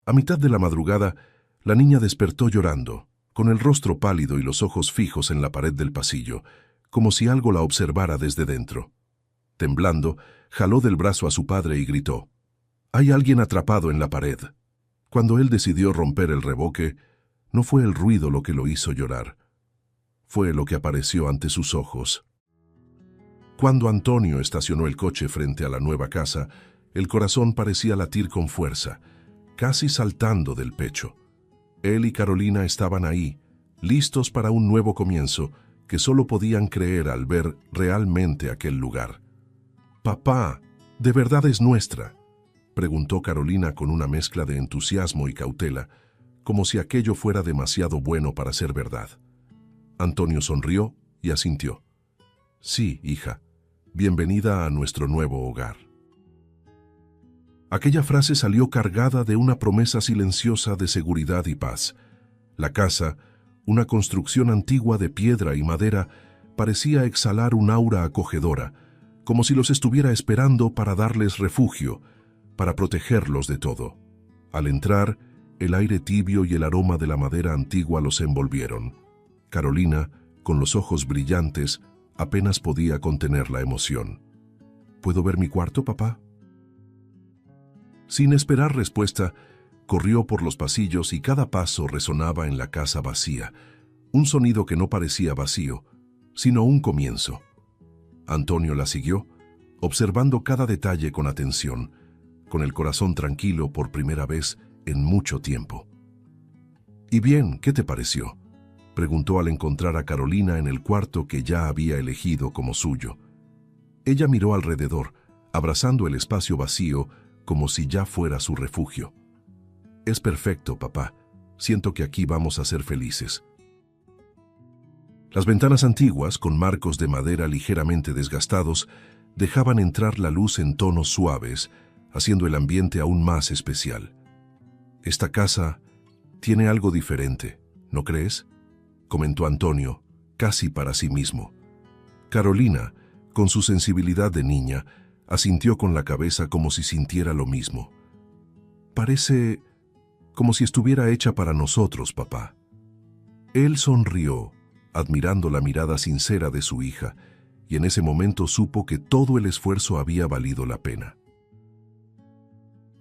A mitad de la madrugada, la niña despertó llorando, con el rostro pálido y los ojos fijos en la pared del pasillo, como si algo la observara desde dentro. Temblando, jaló del brazo a su padre y gritó: «Hay alguien atrapado en la pared». Cuando él decidió romper el revoque, no fue el ruido lo que lo hizo llorar. Fue lo que apareció ante sus ojos. Cuando Antonio estacionó el coche frente a la nueva casa, el corazón parecía latir con fuerza, casi saltando del pecho. Él y Carolina estaban ahí, listos para un nuevo comienzo que solo podían creer al ver realmente aquel lugar. «Papá, ¿de verdad es nuestra?», preguntó Carolina con una mezcla de entusiasmo y cautela, como si aquello fuera demasiado bueno para ser verdad. Antonio sonrió y asintió. «Sí, hija, bienvenida a nuestro nuevo hogar». Aquella frase salió cargada de una promesa silenciosa de seguridad y paz. La casa, una construcción antigua de piedra y madera, parecía exhalar un aura acogedora, como si los estuviera esperando para darles refugio, para protegerlos de todo. Al entrar, el aire tibio y el aroma de la madera antigua los envolvieron. Carolina, con los ojos brillantes, apenas podía contener la emoción. «¿Puedo ver mi cuarto, papá?». Sin esperar respuesta, corrió por los pasillos y cada paso resonaba en la casa vacía, un sonido que no parecía vacío, sino un comienzo. Antonio la siguió, observando cada detalle con atención, con el corazón tranquilo por primera vez en mucho tiempo. «¿Y bien, qué te pareció?», preguntó al encontrar a Carolina en el cuarto que ya había elegido como suyo. Ella miró alrededor, abrazando el espacio vacío como si ya fuera su refugio. «Es perfecto, papá. Siento que aquí vamos a ser felices». Las ventanas antiguas, con marcos de madera ligeramente desgastados, dejaban entrar la luz en tonos suaves, haciendo el ambiente aún más especial. «Esta casa tiene algo diferente, ¿no crees?», comentó Antonio, casi para sí mismo. Carolina, con su sensibilidad de niña, asintió con la cabeza como si sintiera lo mismo. «Parece como si estuviera hecha para nosotros, papá». Él sonrió, admirando la mirada sincera de su hija, y en ese momento supo que todo el esfuerzo había valido la pena.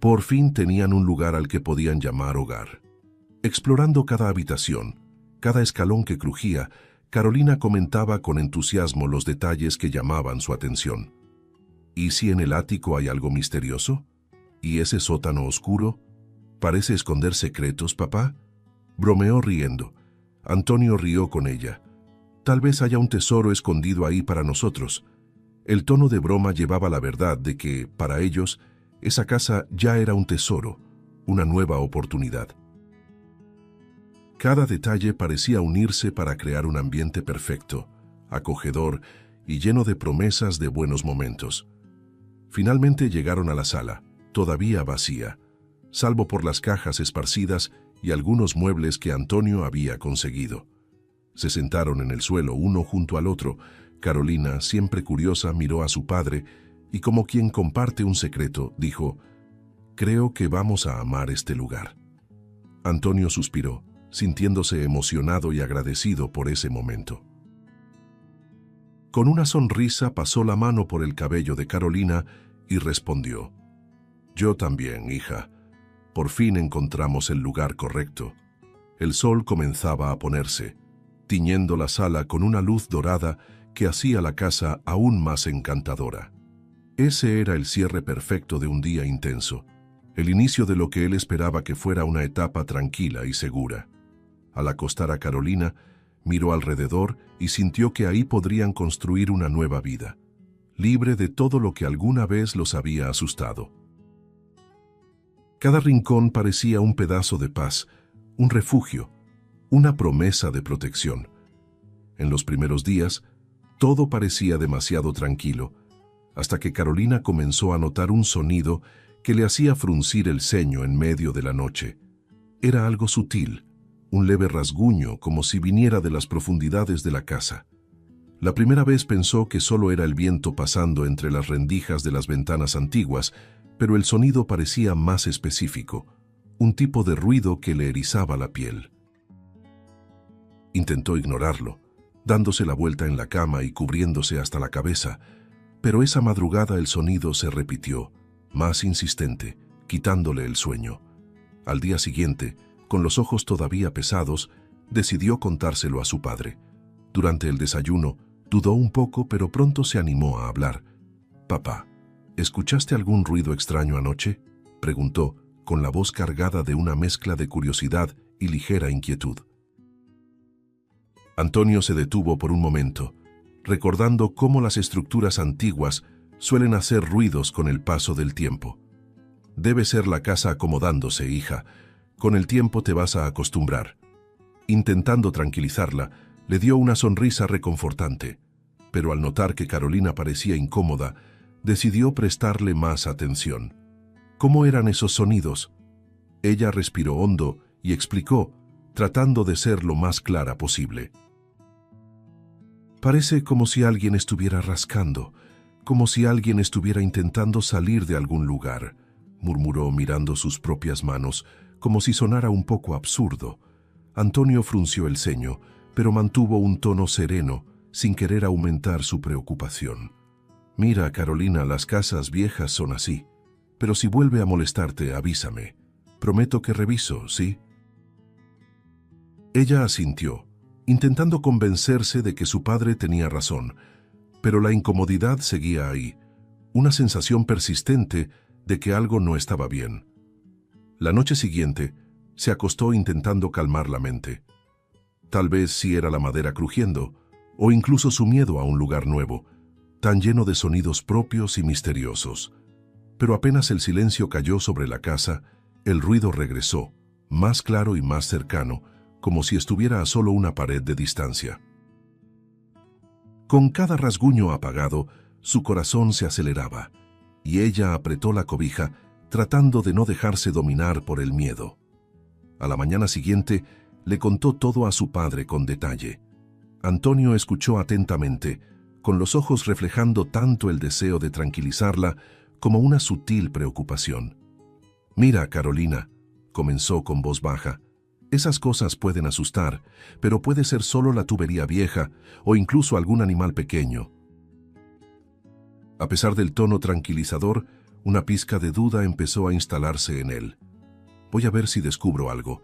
Por fin tenían un lugar al que podían llamar hogar. Explorando cada habitación, cada escalón que crujía, Carolina comentaba con entusiasmo los detalles que llamaban su atención. «¿Y si en el ático hay algo misterioso? ¿Y ese sótano oscuro? ¿Parece esconder secretos, papá?», bromeó riendo. Antonio rió con ella. «Tal vez haya un tesoro escondido ahí para nosotros». El tono de broma llevaba la verdad de que, para ellos, esa casa ya era un tesoro, una nueva oportunidad. Cada detalle parecía unirse para crear un ambiente perfecto, acogedor y lleno de promesas de buenos momentos. Finalmente llegaron a la sala, todavía vacía, salvo por las cajas esparcidas y algunos muebles que Antonio había conseguido. Se sentaron en el suelo uno junto al otro. Carolina, siempre curiosa, miró a su padre y, como quien comparte un secreto, dijo: «Creo que vamos a amar este lugar». Antonio suspiró, sintiéndose emocionado y agradecido por ese momento. Con una sonrisa pasó la mano por el cabello de Carolina y respondió: «Yo también, hija. Por fin encontramos el lugar correcto». El sol comenzaba a ponerse, tiñendo la sala con una luz dorada que hacía la casa aún más encantadora. Ese era el cierre perfecto de un día intenso, el inicio de lo que él esperaba que fuera una etapa tranquila y segura. Al acostar a Carolina, miró alrededor y sintió que ahí podrían construir una nueva vida, libre de todo lo que alguna vez los había asustado. Cada rincón parecía un pedazo de paz, un refugio, una promesa de protección. En los primeros días, todo parecía demasiado tranquilo, hasta que Carolina comenzó a notar un sonido que le hacía fruncir el ceño en medio de la noche. Era algo sutil, un leve rasguño como si viniera de las profundidades de la casa. La primera vez pensó que solo era el viento pasando entre las rendijas de las ventanas antiguas, pero el sonido parecía más específico, un tipo de ruido que le erizaba la piel. Intentó ignorarlo, dándose la vuelta en la cama y cubriéndose hasta la cabeza, pero esa madrugada el sonido se repitió, más insistente, quitándole el sueño. Al día siguiente, con los ojos todavía pesados, decidió contárselo a su padre. Durante el desayuno, dudó un poco, pero pronto se animó a hablar. «Papá, ¿escuchaste algún ruido extraño anoche?», preguntó, con la voz cargada de una mezcla de curiosidad y ligera inquietud. Antonio se detuvo por un momento, recordando cómo las estructuras antiguas suelen hacer ruidos con el paso del tiempo. «Debe ser la casa acomodándose, hija. Con el tiempo te vas a acostumbrar». Intentando tranquilizarla, le dio una sonrisa reconfortante, pero al notar que Carolina parecía incómoda, decidió prestarle más atención. ¿Cómo eran esos sonidos? Ella respiró hondo y explicó, tratando de ser lo más clara posible. «Parece como si alguien estuviera rascando, como si alguien estuviera intentando salir de algún lugar», murmuró mirando sus propias manos, como si sonara un poco absurdo. Antonio frunció el ceño, pero mantuvo un tono sereno, sin querer aumentar su preocupación. «Mira, Carolina, las casas viejas son así, pero si vuelve a molestarte, avísame. Prometo que reviso, ¿sí?». Ella asintió, intentando convencerse de que su padre tenía razón, pero la incomodidad seguía ahí, una sensación persistente de que algo no estaba bien. La noche siguiente, se acostó intentando calmar la mente. Tal vez sí era la madera crujiendo, o incluso su miedo a un lugar nuevo, tan lleno de sonidos propios y misteriosos. Pero apenas el silencio cayó sobre la casa, el ruido regresó, más claro y más cercano, como si estuviera a solo una pared de distancia. Con cada rasguño apagado, su corazón se aceleraba, y ella apretó la cobija, tratando de no dejarse dominar por el miedo. A la mañana siguiente, le contó todo a su padre con detalle. Antonio escuchó atentamente, con los ojos reflejando tanto el deseo de tranquilizarla como una sutil preocupación. «Mira, Carolina», comenzó con voz baja, «esas cosas pueden asustar, pero puede ser solo la tubería vieja o incluso algún animal pequeño». A pesar del tono tranquilizador, una pizca de duda empezó a instalarse en él. «Voy a ver si descubro algo.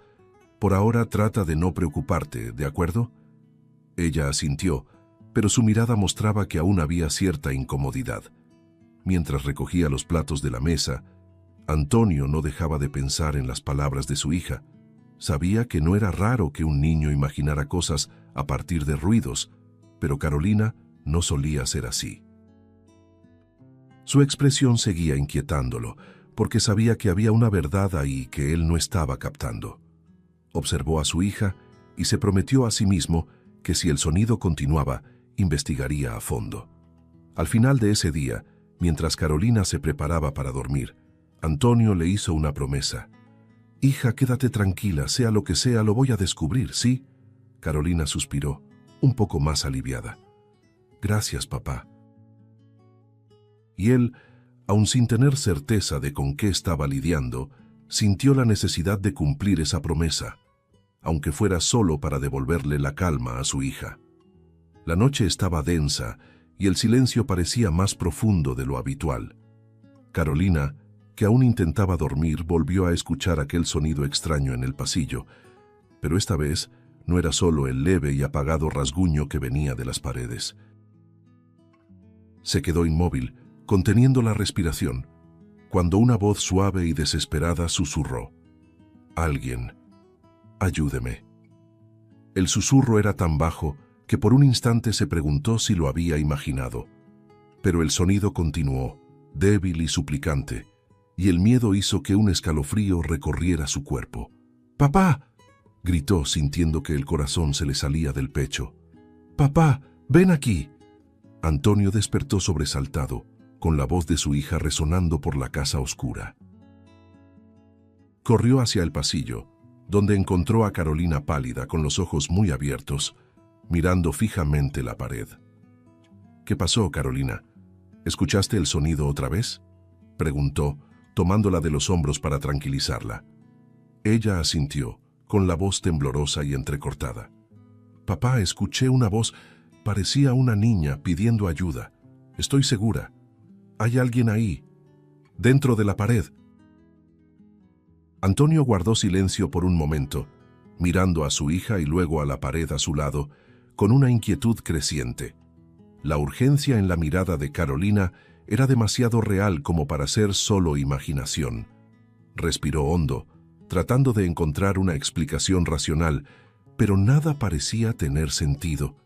Por ahora trata de no preocuparte, ¿de acuerdo?». Ella asintió, pero su mirada mostraba que aún había cierta incomodidad. Mientras recogía los platos de la mesa, Antonio no dejaba de pensar en las palabras de su hija. Sabía que no era raro que un niño imaginara cosas a partir de ruidos, pero Carolina no solía ser así. Su expresión seguía inquietándolo, porque sabía que había una verdad ahí que él no estaba captando. Observó a su hija y se prometió a sí mismo que si el sonido continuaba, investigaría a fondo. Al final de ese día, mientras Carolina se preparaba para dormir, Antonio le hizo una promesa. «Hija, quédate tranquila, sea lo que sea, lo voy a descubrir, ¿sí?». Carolina suspiró, un poco más aliviada. «Gracias, papá». Y él, aun sin tener certeza de con qué estaba lidiando, sintió la necesidad de cumplir esa promesa, aunque fuera solo para devolverle la calma a su hija. La noche estaba densa y el silencio parecía más profundo de lo habitual. Carolina, que aún intentaba dormir, volvió a escuchar aquel sonido extraño en el pasillo, pero esta vez no era solo el leve y apagado rasguño que venía de las paredes. Se quedó inmóvil, conteniendo la respiración, cuando una voz suave y desesperada susurró: «Alguien, ayúdeme». El susurro era tan bajo que por un instante se preguntó si lo había imaginado. Pero el sonido continuó, débil y suplicante, y el miedo hizo que un escalofrío recorriera su cuerpo. «¡Papá!», gritó sintiendo que el corazón se le salía del pecho. «¡Papá, ven aquí!». Antonio despertó sobresaltado, con la voz de su hija resonando por la casa oscura. Corrió hacia el pasillo, donde encontró a Carolina pálida, con los ojos muy abiertos, mirando fijamente la pared. «¿Qué pasó, Carolina? ¿Escuchaste el sonido otra vez?», preguntó, tomándola de los hombros para tranquilizarla. Ella asintió, con la voz temblorosa y entrecortada. Papá, escuché una voz, parecía una niña pidiendo ayuda. Estoy segura. Hay alguien ahí, dentro de la pared. Antonio guardó silencio por un momento, mirando a su hija y luego a la pared a su lado, con una inquietud creciente. La urgencia en la mirada de Carolina era demasiado real como para ser solo imaginación. Respiró hondo, tratando de encontrar una explicación racional, pero nada parecía tener sentido.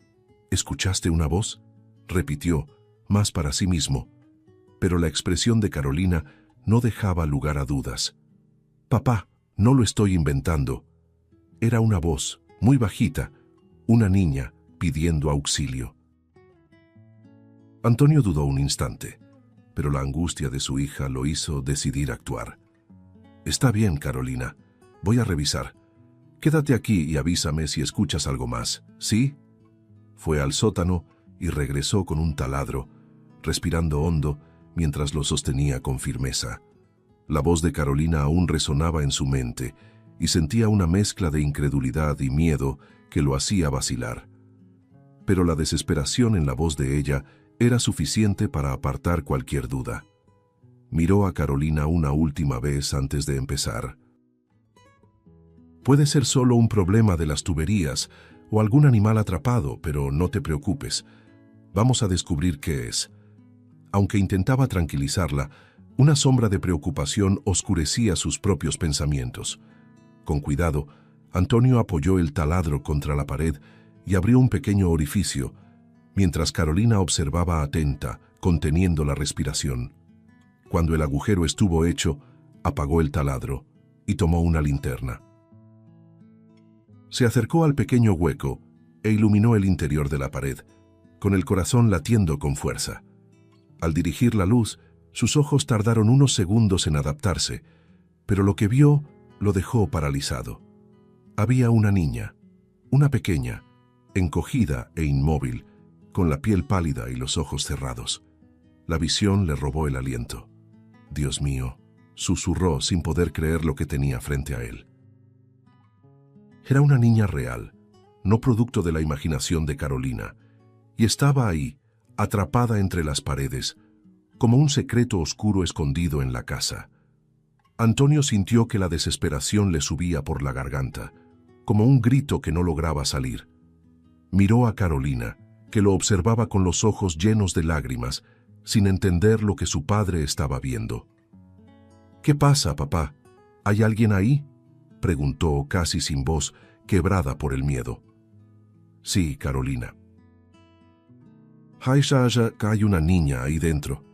¿Escuchaste una voz?, repitió, más para sí mismo. Pero la expresión de Carolina no dejaba lugar a dudas. Papá, no lo estoy inventando. Era una voz, muy bajita, una niña pidiendo auxilio. Antonio dudó un instante, pero la angustia de su hija lo hizo decidir actuar. Está bien, Carolina. Voy a revisar. Quédate aquí y avísame si escuchas algo más, ¿sí? Fue al sótano y regresó con un taladro, respirando hondo mientras lo sostenía con firmeza. La voz de Carolina aún resonaba en su mente y sentía una mezcla de incredulidad y miedo que lo hacía vacilar. Pero la desesperación en la voz de ella era suficiente para apartar cualquier duda. Miró a Carolina una última vez antes de empezar. Puede ser solo un problema de las tuberías o algún animal atrapado, pero no te preocupes. Vamos a descubrir qué es. Aunque intentaba tranquilizarla, una sombra de preocupación oscurecía sus propios pensamientos. Con cuidado, Antonio apoyó el taladro contra la pared y abrió un pequeño orificio, mientras Carolina observaba atenta, conteniendo la respiración. Cuando el agujero estuvo hecho, apagó el taladro y tomó una linterna. Se acercó al pequeño hueco e iluminó el interior de la pared, con el corazón latiendo con fuerza. Al dirigir la luz, sus ojos tardaron unos segundos en adaptarse, pero lo que vio lo dejó paralizado. Había una niña, una pequeña, encogida e inmóvil, con la piel pálida y los ojos cerrados. La visión le robó el aliento. Dios mío, susurró sin poder creer lo que tenía frente a él. Era una niña real, no producto de la imaginación de Carolina, y estaba ahí, atrapada entre las paredes, como un secreto oscuro escondido en la casa. Antonio sintió que la desesperación le subía por la garganta, como un grito que no lograba salir. Miró a Carolina, que lo observaba con los ojos llenos de lágrimas, sin entender lo que su padre estaba viendo. ¿Qué pasa, papá? ¿Hay alguien ahí?, preguntó casi sin voz, quebrada por el miedo. Sí, Carolina. Hay una niña ahí dentro,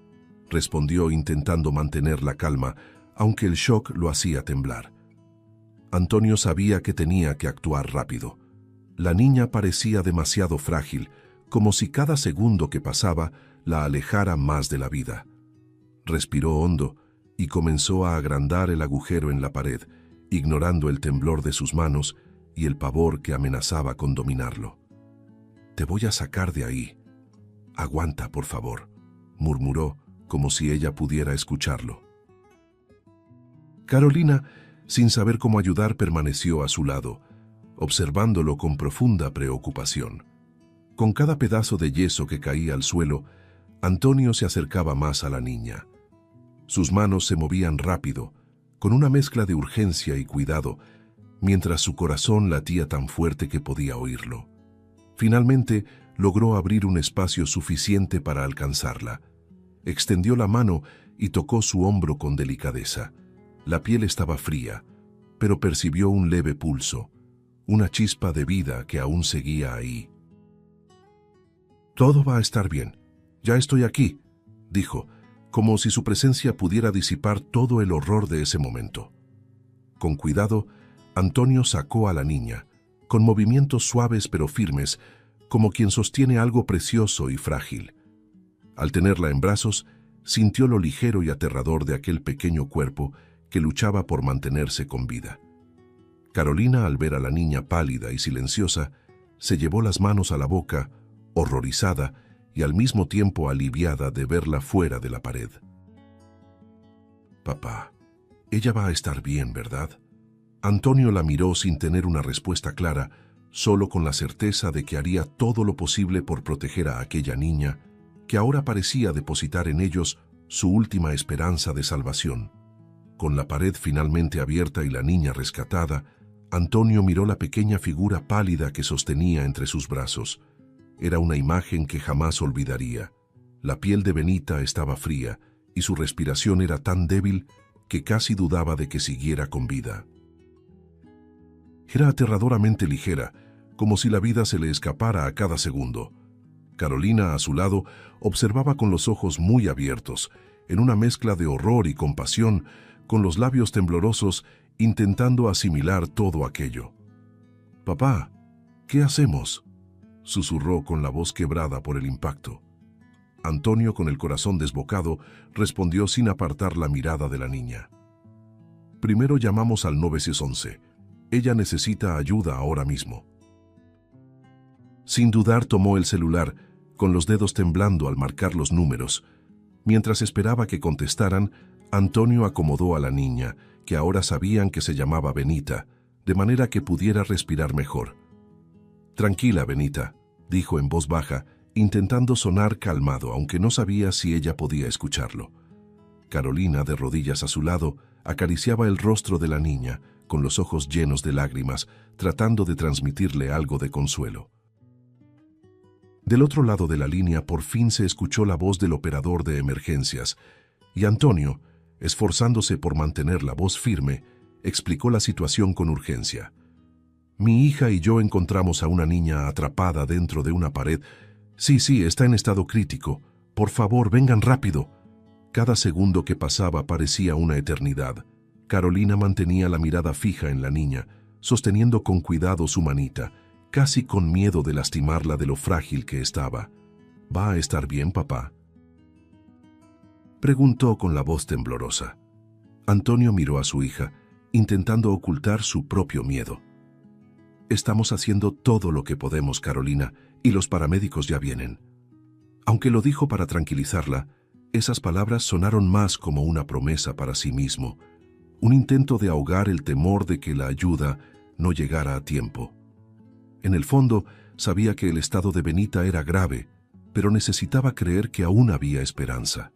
respondió intentando mantener la calma, aunque el shock lo hacía temblar. Antonio sabía que tenía que actuar rápido. La niña parecía demasiado frágil, como si cada segundo que pasaba la alejara más de la vida. Respiró hondo y comenzó a agrandar el agujero en la pared, ignorando el temblor de sus manos y el pavor que amenazaba con dominarlo. «Te voy a sacar de ahí. Aguanta, por favor», murmuró, como si ella pudiera escucharlo. Carolina, sin saber cómo ayudar, permaneció a su lado, observándolo con profunda preocupación. Con cada pedazo de yeso que caía al suelo, Antonio se acercaba más a la niña. Sus manos se movían rápido, con una mezcla de urgencia y cuidado, mientras su corazón latía tan fuerte que podía oírlo. Finalmente, logró abrir un espacio suficiente para alcanzarla. Extendió la mano y tocó su hombro con delicadeza. La piel estaba fría, pero percibió un leve pulso, una chispa de vida que aún seguía ahí. «Todo va a estar bien. Ya estoy aquí», dijo, como si su presencia pudiera disipar todo el horror de ese momento. Con cuidado, Antonio sacó a la niña, con movimientos suaves pero firmes, como quien sostiene algo precioso y frágil. Al tenerla en brazos, sintió lo ligero y aterrador de aquel pequeño cuerpo que luchaba por mantenerse con vida. Carolina, al ver a la niña pálida y silenciosa, se llevó las manos a la boca, horrorizada y al mismo tiempo aliviada de verla fuera de la pared. «Papá, ella va a estar bien, ¿verdad?», Antonio la miró sin tener una respuesta clara, solo con la certeza de que haría todo lo posible por proteger a aquella niña, que ahora parecía depositar en ellos su última esperanza de salvación. Con la pared finalmente abierta y la niña rescatada, Antonio miró la pequeña figura pálida que sostenía entre sus brazos. Era una imagen que jamás olvidaría. La piel de Benita estaba fría y su respiración era tan débil que casi dudaba de que siguiera con vida. Era aterradoramente ligera, como si la vida se le escapara a cada segundo. Carolina, a su lado, observaba con los ojos muy abiertos, en una mezcla de horror y compasión, con los labios temblorosos, intentando asimilar todo aquello. «Papá, ¿qué hacemos?», susurró con la voz quebrada por el impacto. Antonio, con el corazón desbocado, respondió sin apartar la mirada de la niña. «Primero llamamos al 911. Ella necesita ayuda ahora mismo». Sin dudar tomó el celular, con los dedos temblando al marcar los números. Mientras esperaba que contestaran, Antonio acomodó a la niña, que ahora sabían que se llamaba Benita, de manera que pudiera respirar mejor. «Tranquila, Benita», dijo en voz baja, intentando sonar calmado, aunque no sabía si ella podía escucharlo. Carolina, de rodillas a su lado, acariciaba el rostro de la niña, con los ojos llenos de lágrimas, tratando de transmitirle algo de consuelo. Del otro lado de la línea por fin se escuchó la voz del operador de emergencias, y Antonio, esforzándose por mantener la voz firme, explicó la situación con urgencia. «Mi hija y yo encontramos a una niña atrapada dentro de una pared. Sí, está en estado crítico. Por favor, vengan rápido». Cada segundo que pasaba parecía una eternidad. Carolina mantenía la mirada fija en la niña, sosteniendo con cuidado su manita, casi con miedo de lastimarla de lo frágil que estaba. «¿Va a estar bien, papá?», preguntó con la voz temblorosa. Antonio miró a su hija, intentando ocultar su propio miedo. «Estamos haciendo todo lo que podemos, Carolina, y los paramédicos ya vienen». Aunque lo dijo para tranquilizarla, esas palabras sonaron más como una promesa para sí mismo, un intento de ahogar el temor de que la ayuda no llegara a tiempo. En el fondo, sabía que el estado de Benita era grave, pero necesitaba creer que aún había esperanza.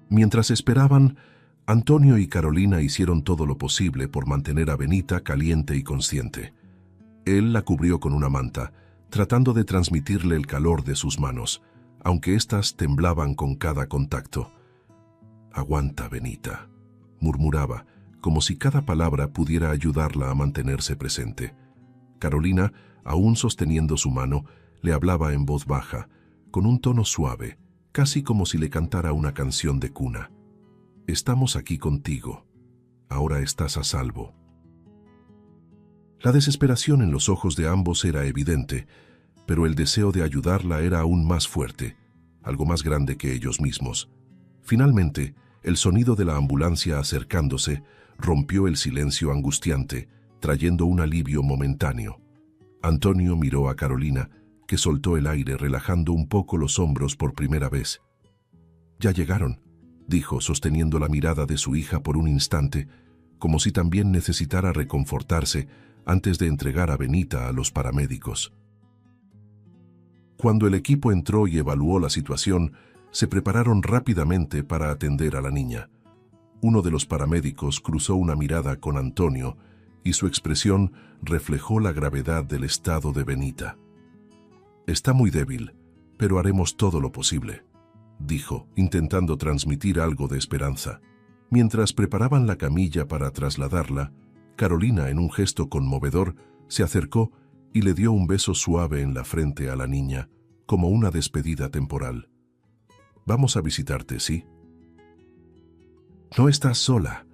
Mientras esperaban, Antonio y Carolina hicieron todo lo posible por mantener a Benita caliente y consciente. Él la cubrió con una manta, tratando de transmitirle el calor de sus manos, aunque éstas temblaban con cada contacto. «Aguanta, Benita», murmuraba, como si cada palabra pudiera ayudarla a mantenerse presente. Carolina, aún sosteniendo su mano, le hablaba en voz baja, con un tono suave, casi como si le cantara una canción de cuna. «Estamos aquí contigo. Ahora estás a salvo». La desesperación en los ojos de ambos era evidente, pero el deseo de ayudarla era aún más fuerte, algo más grande que ellos mismos. Finalmente, el sonido de la ambulancia acercándose rompió el silencio angustiante, trayendo un alivio momentáneo. Antonio miró a Carolina, que soltó el aire relajando un poco los hombros por primera vez. «Ya llegaron», dijo, sosteniendo la mirada de su hija por un instante, como si también necesitara reconfortarse antes de entregar a Benita a los paramédicos. Cuando el equipo entró y evaluó la situación, se prepararon rápidamente para atender a la niña. Uno de los paramédicos cruzó una mirada con Antonio y su expresión reflejó la gravedad del estado de Benita. «Está muy débil, pero haremos todo lo posible», dijo, intentando transmitir algo de esperanza. Mientras preparaban la camilla para trasladarla, Carolina, en un gesto conmovedor, se acercó y le dio un beso suave en la frente a la niña, como una despedida temporal. «Vamos a visitarte, ¿sí?». «No estás sola»,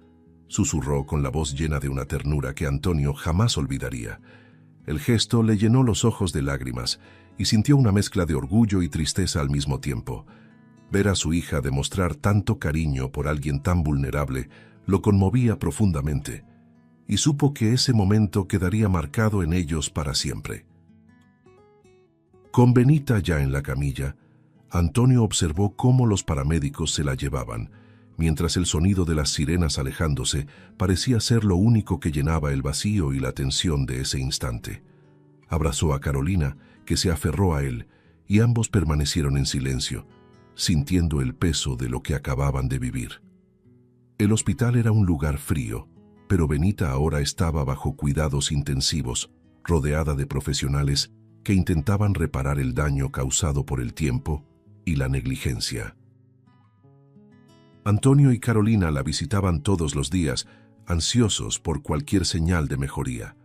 susurró con la voz llena de una ternura que Antonio jamás olvidaría. El gesto le llenó los ojos de lágrimas y sintió una mezcla de orgullo y tristeza al mismo tiempo. Ver a su hija demostrar tanto cariño por alguien tan vulnerable lo conmovía profundamente, y supo que ese momento quedaría marcado en ellos para siempre. Con Benita ya en la camilla, Antonio observó cómo los paramédicos se la llevaban, mientras el sonido de las sirenas alejándose parecía ser lo único que llenaba el vacío y la tensión de ese instante. Abrazó a Carolina, que se aferró a él, y ambos permanecieron en silencio, sintiendo el peso de lo que acababan de vivir. El hospital era un lugar frío, pero Benita ahora estaba bajo cuidados intensivos, rodeada de profesionales que intentaban reparar el daño causado por el tiempo y la negligencia. Antonio y Carolina la visitaban todos los días, ansiosos por cualquier señal de mejoría.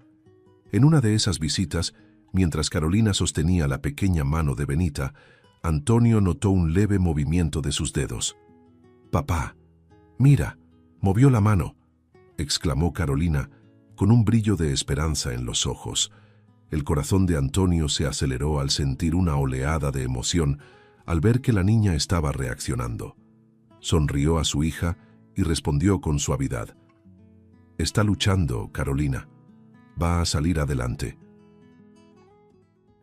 En una de esas visitas, mientras Carolina sostenía la pequeña mano de Benita, Antonio notó un leve movimiento de sus dedos. «Papá, mira, movió la mano», exclamó Carolina, con un brillo de esperanza en los ojos. El corazón de Antonio se aceleró al sentir una oleada de emoción al ver que la niña estaba reaccionando. Sonrió a su hija y respondió con suavidad. «Está luchando, Carolina. Va a salir adelante».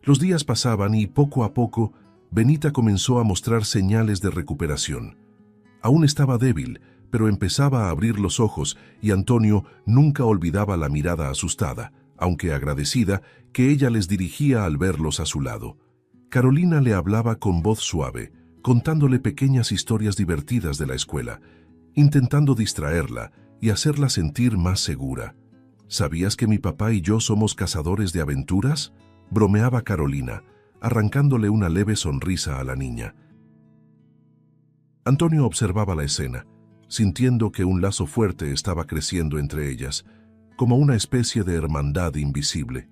Los días pasaban y poco a poco Benita comenzó a mostrar señales de recuperación. Aún estaba débil, pero empezaba a abrir los ojos y Antonio nunca olvidaba la mirada asustada, aunque agradecida, que ella les dirigía al verlos a su lado. Carolina le hablaba con voz suave, contándole pequeñas historias divertidas de la escuela, intentando distraerla y hacerla sentir más segura. «¿Sabías que mi papá y yo somos cazadores de aventuras?», bromeaba Carolina, arrancándole una leve sonrisa a la niña. Antonio observaba la escena, sintiendo que un lazo fuerte estaba creciendo entre ellas, como una especie de hermandad invisible.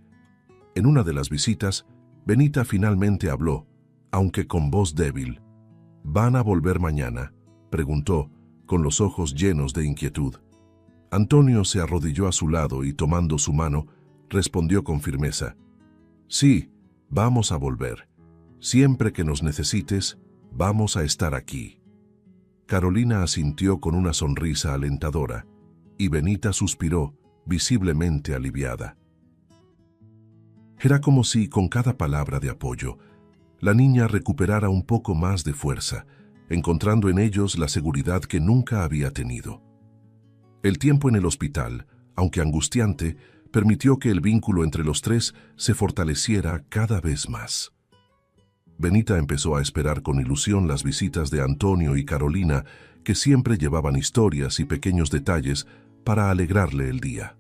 En una de las visitas, Benita finalmente habló, aunque con voz débil. «¿Van a volver mañana?», preguntó, con los ojos llenos de inquietud. Antonio se arrodilló a su lado y, tomando su mano, respondió con firmeza. «Sí, vamos a volver. Siempre que nos necesites, vamos a estar aquí». Carolina asintió con una sonrisa alentadora, y Benita suspiró, visiblemente aliviada. Era como si, con cada palabra de apoyo, la niña recuperara un poco más de fuerza, encontrando en ellos la seguridad que nunca había tenido. El tiempo en el hospital, aunque angustiante, permitió que el vínculo entre los tres se fortaleciera cada vez más. Benita empezó a esperar con ilusión las visitas de Antonio y Carolina, que siempre llevaban historias y pequeños detalles para alegrarle el día.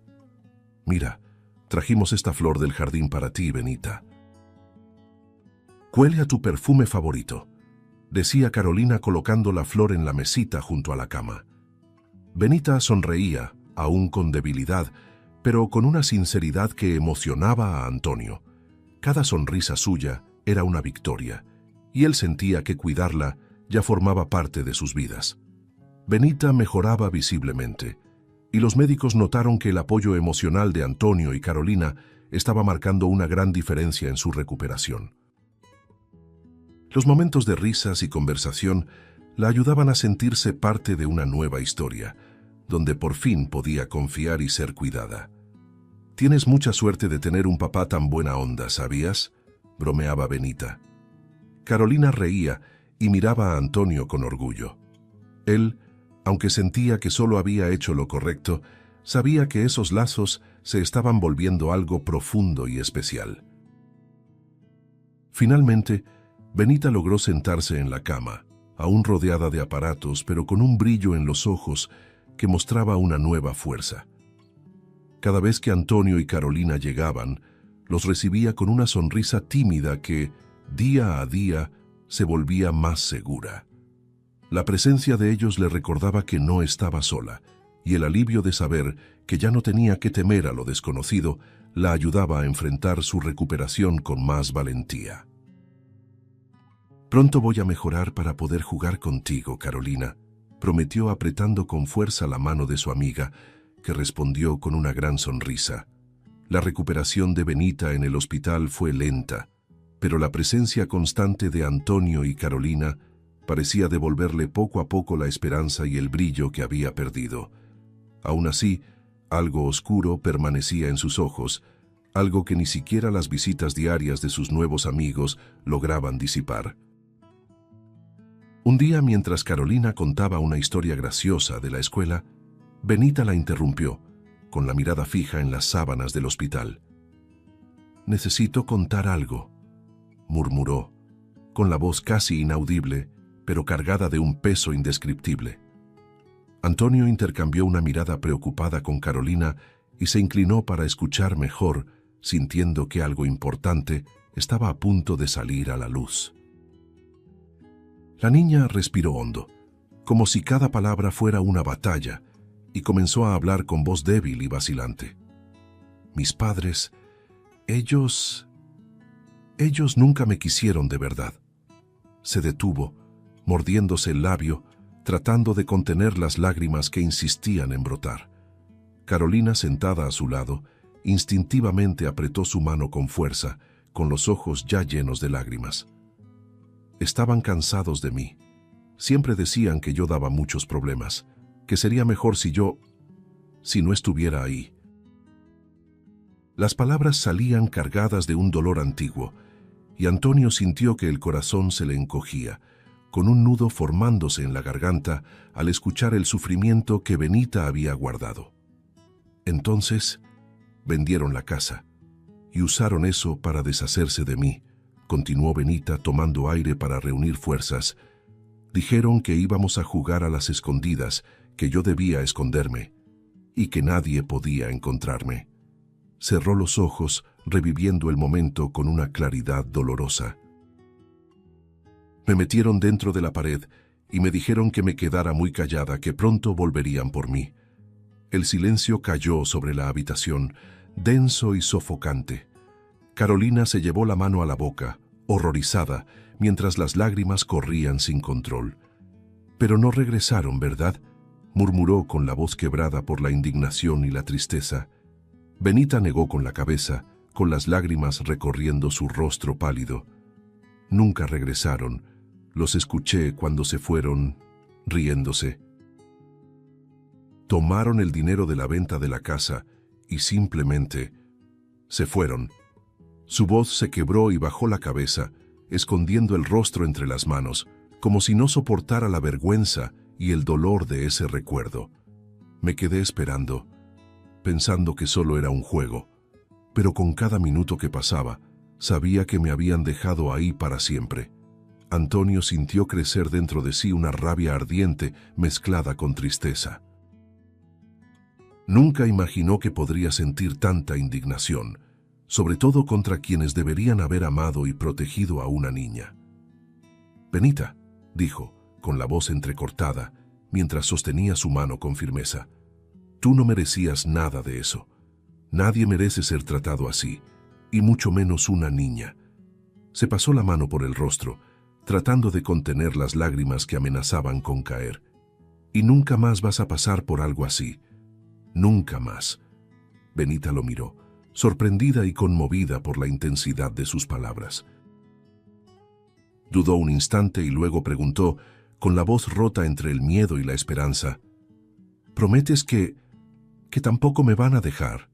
«Mira, trajimos esta flor del jardín para ti, Benita. Huele a tu perfume favorito», decía Carolina colocando la flor en la mesita junto a la cama. Benita sonreía, aún con debilidad, pero con una sinceridad que emocionaba a Antonio. Cada sonrisa suya era una victoria, y él sentía que cuidarla ya formaba parte de sus vidas. Benita mejoraba visiblemente, y los médicos notaron que el apoyo emocional de Antonio y Carolina estaba marcando una gran diferencia en su recuperación. Los momentos de risas y conversación la ayudaban a sentirse parte de una nueva historia, donde por fin podía confiar y ser cuidada. «Tienes mucha suerte de tener un papá tan buena onda, ¿sabías?», bromeaba Benita. Carolina reía y miraba a Antonio con orgullo. Él, aunque sentía que solo había hecho lo correcto, sabía que esos lazos se estaban volviendo algo profundo y especial. Finalmente, Benita logró sentarse en la cama, aún rodeada de aparatos, pero con un brillo en los ojos que mostraba una nueva fuerza. Cada vez que Antonio y Carolina llegaban, los recibía con una sonrisa tímida que, día a día, se volvía más segura. La presencia de ellos le recordaba que no estaba sola, y el alivio de saber que ya no tenía que temer a lo desconocido la ayudaba a enfrentar su recuperación con más valentía. «Pronto voy a mejorar para poder jugar contigo, Carolina», prometió apretando con fuerza la mano de su amiga, que respondió con una gran sonrisa. La recuperación de Benita en el hospital fue lenta, pero la presencia constante de Antonio y Carolina parecía devolverle poco a poco la esperanza y el brillo que había perdido. Aún así, algo oscuro permanecía en sus ojos, algo que ni siquiera las visitas diarias de sus nuevos amigos lograban disipar. Un día, mientras Carolina contaba una historia graciosa de la escuela, Benita la interrumpió, con la mirada fija en las sábanas del hospital. «Necesito contar algo», murmuró, con la voz casi inaudible, pero cargada de un peso indescriptible. Antonio intercambió una mirada preocupada con Carolina y se inclinó para escuchar mejor, sintiendo que algo importante estaba a punto de salir a la luz. La niña respiró hondo, como si cada palabra fuera una batalla, y comenzó a hablar con voz débil y vacilante. «Mis padres, ellos nunca me quisieron de verdad». Se detuvo, mordiéndose el labio, tratando de contener las lágrimas que insistían en brotar. Carolina, sentada a su lado, instintivamente apretó su mano con fuerza, con los ojos ya llenos de lágrimas. «Estaban cansados de mí. Siempre decían que yo daba muchos problemas, que sería mejor si no estuviera ahí». Las palabras salían cargadas de un dolor antiguo, y Antonio sintió que el corazón se le encogía, con un nudo formándose en la garganta al escuchar el sufrimiento que Benita había guardado. «Entonces, vendieron la casa, y usaron eso para deshacerse de mí», continuó Benita tomando aire para reunir fuerzas. «Dijeron que íbamos a jugar a las escondidas, que yo debía esconderme, y que nadie podía encontrarme». Cerró los ojos, reviviendo el momento con una claridad dolorosa. «Me metieron dentro de la pared y me dijeron que me quedara muy callada, que pronto volverían por mí». El silencio cayó sobre la habitación, denso y sofocante. Carolina se llevó la mano a la boca, horrorizada, mientras las lágrimas corrían sin control. «Pero no regresaron, ¿verdad?», murmuró con la voz quebrada por la indignación y la tristeza. Benita negó con la cabeza, con las lágrimas recorriendo su rostro pálido. «Nunca regresaron. Los escuché cuando se fueron, riéndose. Tomaron el dinero de la venta de la casa y simplemente se fueron». Su voz se quebró y bajó la cabeza, escondiendo el rostro entre las manos, como si no soportara la vergüenza y el dolor de ese recuerdo. Me quedé esperando, pensando que solo era un juego, pero con cada minuto que pasaba, sabía que me habían dejado ahí para siempre. Antonio sintió crecer dentro de sí una rabia ardiente mezclada con tristeza. Nunca imaginó que podría sentir tanta indignación, sobre todo contra quienes deberían haber amado y protegido a una niña. «Benita», dijo, con la voz entrecortada, mientras sostenía su mano con firmeza, «tú no merecías nada de eso. Nadie merece ser tratado así, y mucho menos una niña». Se pasó la mano por el rostro, tratando de contener las lágrimas que amenazaban con caer. «Y nunca más vas a pasar por algo así. Nunca más». Benita lo miró, sorprendida y conmovida por la intensidad de sus palabras. Dudó un instante y luego preguntó, con la voz rota entre el miedo y la esperanza, «¿Prometes que tampoco me van a dejar?»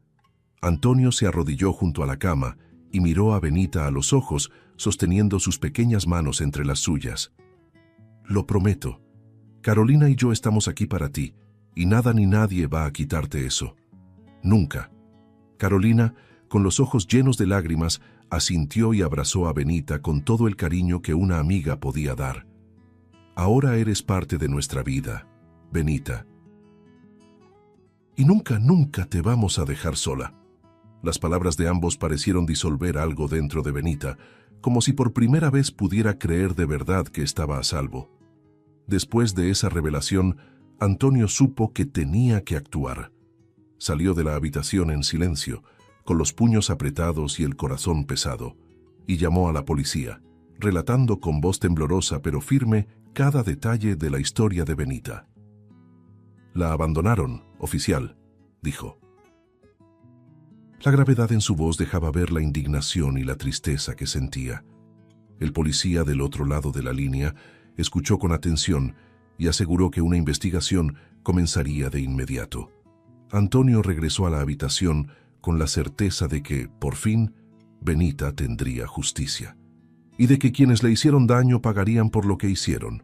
Antonio se arrodilló junto a la cama y miró a Benita a los ojos, sosteniendo sus pequeñas manos entre las suyas. «Lo prometo. Carolina y yo estamos aquí para ti, y nada ni nadie va a quitarte eso. Nunca». Carolina, con los ojos llenos de lágrimas, asintió y abrazó a Benita con todo el cariño que una amiga podía dar. «Ahora eres parte de nuestra vida, Benita. Y nunca, nunca te vamos a dejar sola». Las palabras de ambos parecieron disolver algo dentro de Benita, como si por primera vez pudiera creer de verdad que estaba a salvo. Después de esa revelación, Antonio supo que tenía que actuar. Salió de la habitación en silencio, con los puños apretados y el corazón pesado, y llamó a la policía, relatando con voz temblorosa pero firme cada detalle de la historia de Benita. «La abandonaron, oficial», dijo. La gravedad en su voz dejaba ver la indignación y la tristeza que sentía. El policía del otro lado de la línea escuchó con atención y aseguró que una investigación comenzaría de inmediato. Antonio regresó a la habitación con la certeza de que, por fin, Benita tendría justicia, y de que quienes le hicieron daño pagarían por lo que hicieron.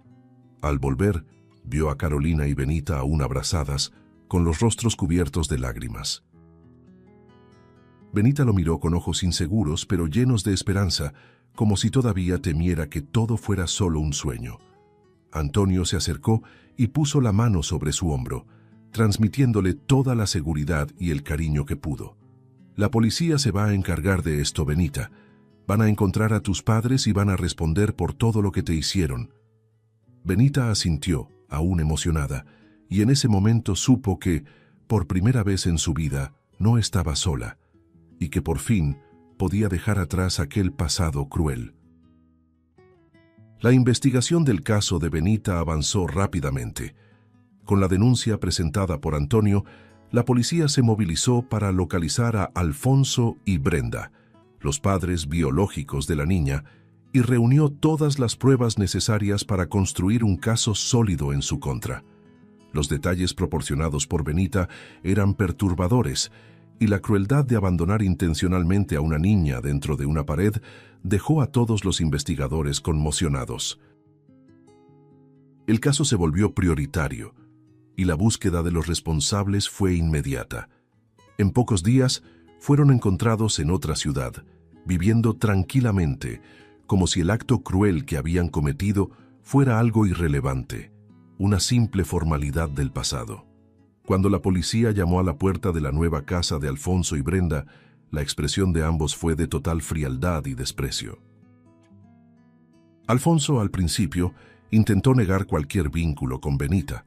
Al volver, vio a Carolina y Benita aún abrazadas, con los rostros cubiertos de lágrimas. Benita lo miró con ojos inseguros, pero llenos de esperanza, como si todavía temiera que todo fuera solo un sueño. Antonio se acercó y puso la mano sobre su hombro, transmitiéndole toda la seguridad y el cariño que pudo. La policía se va a encargar de esto, Benita. Van a encontrar a tus padres y van a responder por todo lo que te hicieron. Benita asintió, aún emocionada, y en ese momento supo que, por primera vez en su vida, no estaba sola, y que por fin podía dejar atrás aquel pasado cruel. La investigación del caso de Benita avanzó rápidamente. Con la denuncia presentada por Antonio, la policía se movilizó para localizar a Alfonso y Brenda, los padres biológicos de la niña, y reunió todas las pruebas necesarias para construir un caso sólido en su contra. Los detalles proporcionados por Benita eran perturbadores, y la crueldad de abandonar intencionalmente a una niña dentro de una pared dejó a todos los investigadores conmocionados. El caso se volvió prioritario, y la búsqueda de los responsables fue inmediata. En pocos días fueron encontrados en otra ciudad, viviendo tranquilamente, como si el acto cruel que habían cometido fuera algo irrelevante, una simple formalidad del pasado. Cuando la policía llamó a la puerta de la nueva casa de Alfonso y Brenda, la expresión de ambos fue de total frialdad y desprecio. Alfonso, al principio, intentó negar cualquier vínculo con Benita,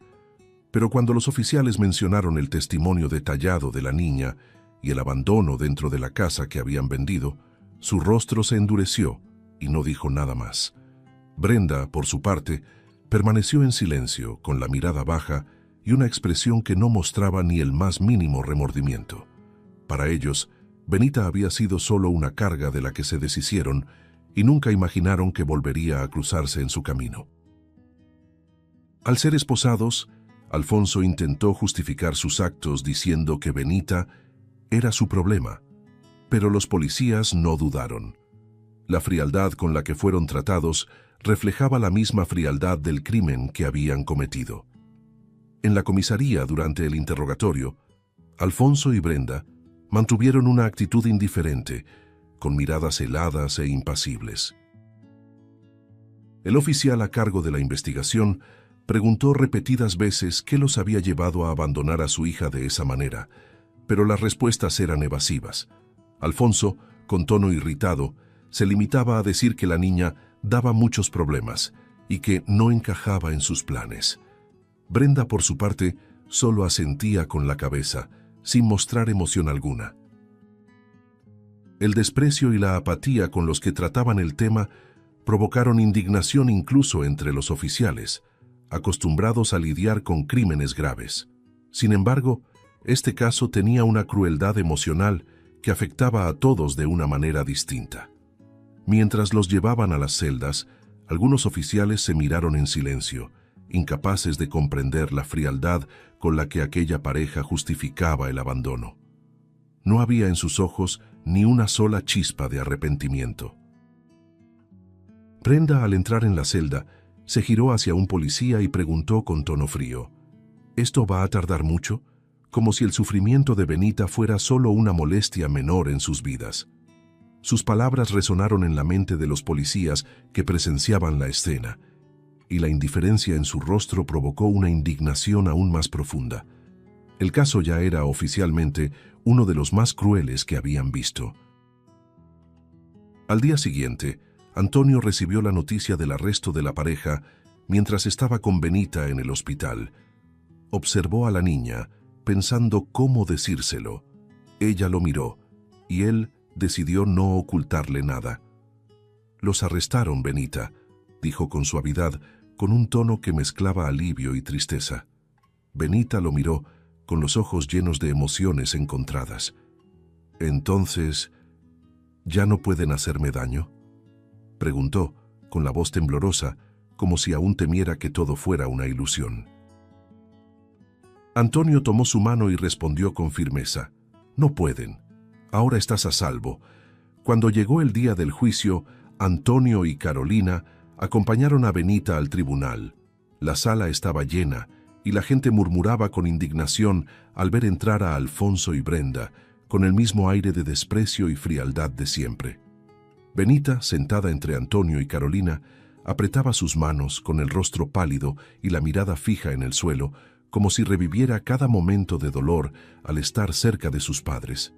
pero cuando los oficiales mencionaron el testimonio detallado de la niña y el abandono dentro de la casa que habían vendido, su rostro se endureció y no dijo nada más. Brenda, por su parte, permaneció en silencio, con la mirada baja y una expresión que no mostraba ni el más mínimo remordimiento. Para ellos, Benita había sido solo una carga de la que se deshicieron y nunca imaginaron que volvería a cruzarse en su camino. Al ser esposados, Alfonso intentó justificar sus actos diciendo que Benita era su problema, pero los policías no dudaron. La frialdad con la que fueron tratados reflejaba la misma frialdad del crimen que habían cometido. En la comisaría, durante el interrogatorio, Alfonso y Brenda mantuvieron una actitud indiferente, con miradas heladas e impasibles. El oficial a cargo de la investigación preguntó repetidas veces qué los había llevado a abandonar a su hija de esa manera, pero las respuestas eran evasivas. Alfonso, con tono irritado, se limitaba a decir que la niña daba muchos problemas y que no encajaba en sus planes. Brenda, por su parte, solo asentía con la cabeza, sin mostrar emoción alguna. El desprecio y la apatía con los que trataban el tema provocaron indignación incluso entre los oficiales, acostumbrados a lidiar con crímenes graves. Sin embargo, este caso tenía una crueldad emocional que afectaba a todos de una manera distinta. Mientras los llevaban a las celdas, algunos oficiales se miraron en silencio, incapaces de comprender la frialdad con la que aquella pareja justificaba el abandono. No había en sus ojos ni una sola chispa de arrepentimiento. Brenda, al entrar en la celda, se giró hacia un policía y preguntó con tono frío: ¿Esto va a tardar mucho? Como si el sufrimiento de Benita fuera solo una molestia menor en sus vidas. Sus palabras resonaron en la mente de los policías que presenciaban la escena, y la indiferencia en su rostro provocó una indignación aún más profunda. El caso ya era oficialmente uno de los más crueles que habían visto. Al día siguiente, Antonio recibió la noticia del arresto de la pareja mientras estaba con Benita en el hospital. Observó a la niña, pensando cómo decírselo. Ella lo miró, y él decidió no ocultarle nada. «Los arrestaron, Benita», dijo con suavidad, con un tono que mezclaba alivio y tristeza. Benita lo miró, con los ojos llenos de emociones encontradas. «Entonces, ¿ya no pueden hacerme daño?», preguntó, con la voz temblorosa, como si aún temiera que todo fuera una ilusión. Antonio tomó su mano y respondió con firmeza: «No pueden. Ahora estás a salvo». Cuando llegó el día del juicio, Antonio y Carolina acompañaron a Benita al tribunal. La sala estaba llena y la gente murmuraba con indignación al ver entrar a Alfonso y Brenda, con el mismo aire de desprecio y frialdad de siempre. Benita, sentada entre Antonio y Carolina, apretaba sus manos con el rostro pálido y la mirada fija en el suelo, como si reviviera cada momento de dolor al estar cerca de sus padres.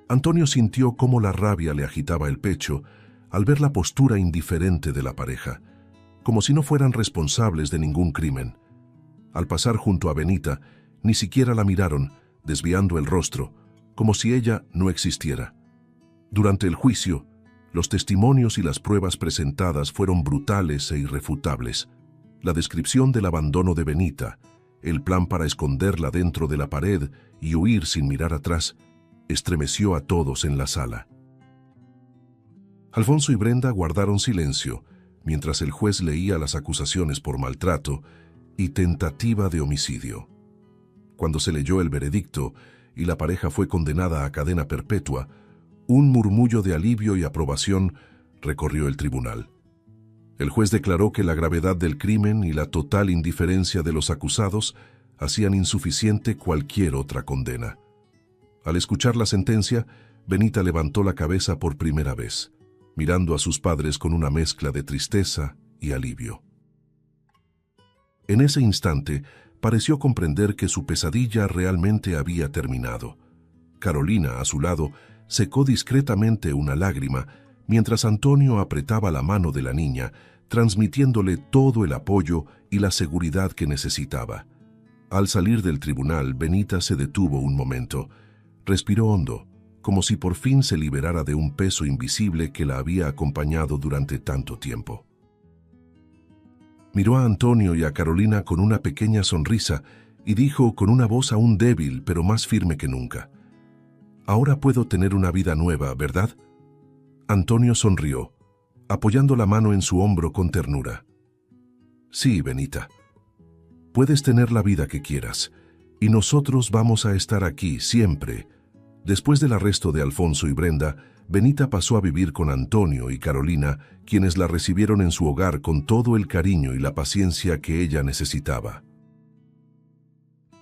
Antonio sintió cómo la rabia le agitaba el pecho al ver la postura indiferente de la pareja, como si no fueran responsables de ningún crimen. Al pasar junto a Benita, ni siquiera la miraron, desviando el rostro, como si ella no existiera. Durante el juicio, los testimonios y las pruebas presentadas fueron brutales e irrefutables. La descripción del abandono de Benita, el plan para esconderla dentro de la pared y huir sin mirar atrás, estremeció a todos en la sala. Alfonso y Brenda guardaron silencio mientras el juez leía las acusaciones por maltrato y tentativa de homicidio. Cuando se leyó el veredicto y la pareja fue condenada a cadena perpetua, un murmullo de alivio y aprobación recorrió el tribunal. El juez declaró que la gravedad del crimen y la total indiferencia de los acusados hacían insuficiente cualquier otra condena. Al escuchar la sentencia, Benita levantó la cabeza por primera vez, mirando a sus padres con una mezcla de tristeza y alivio. En ese instante, pareció comprender que su pesadilla realmente había terminado. Carolina, a su lado, secó discretamente una lágrima, mientras Antonio apretaba la mano de la niña, transmitiéndole todo el apoyo y la seguridad que necesitaba. Al salir del tribunal, Benita se detuvo un momento. Respiró hondo, como si por fin se liberara de un peso invisible que la había acompañado durante tanto tiempo. Miró a Antonio y a Carolina con una pequeña sonrisa y dijo con una voz aún débil pero más firme que nunca: «Ahora puedo tener una vida nueva, ¿verdad?». Antonio sonrió, apoyando la mano en su hombro con ternura. «Sí, Benita. Puedes tener la vida que quieras, y nosotros vamos a estar aquí siempre». Después del arresto de Alfonso y Brenda, Benita pasó a vivir con Antonio y Carolina, quienes la recibieron en su hogar con todo el cariño y la paciencia que ella necesitaba.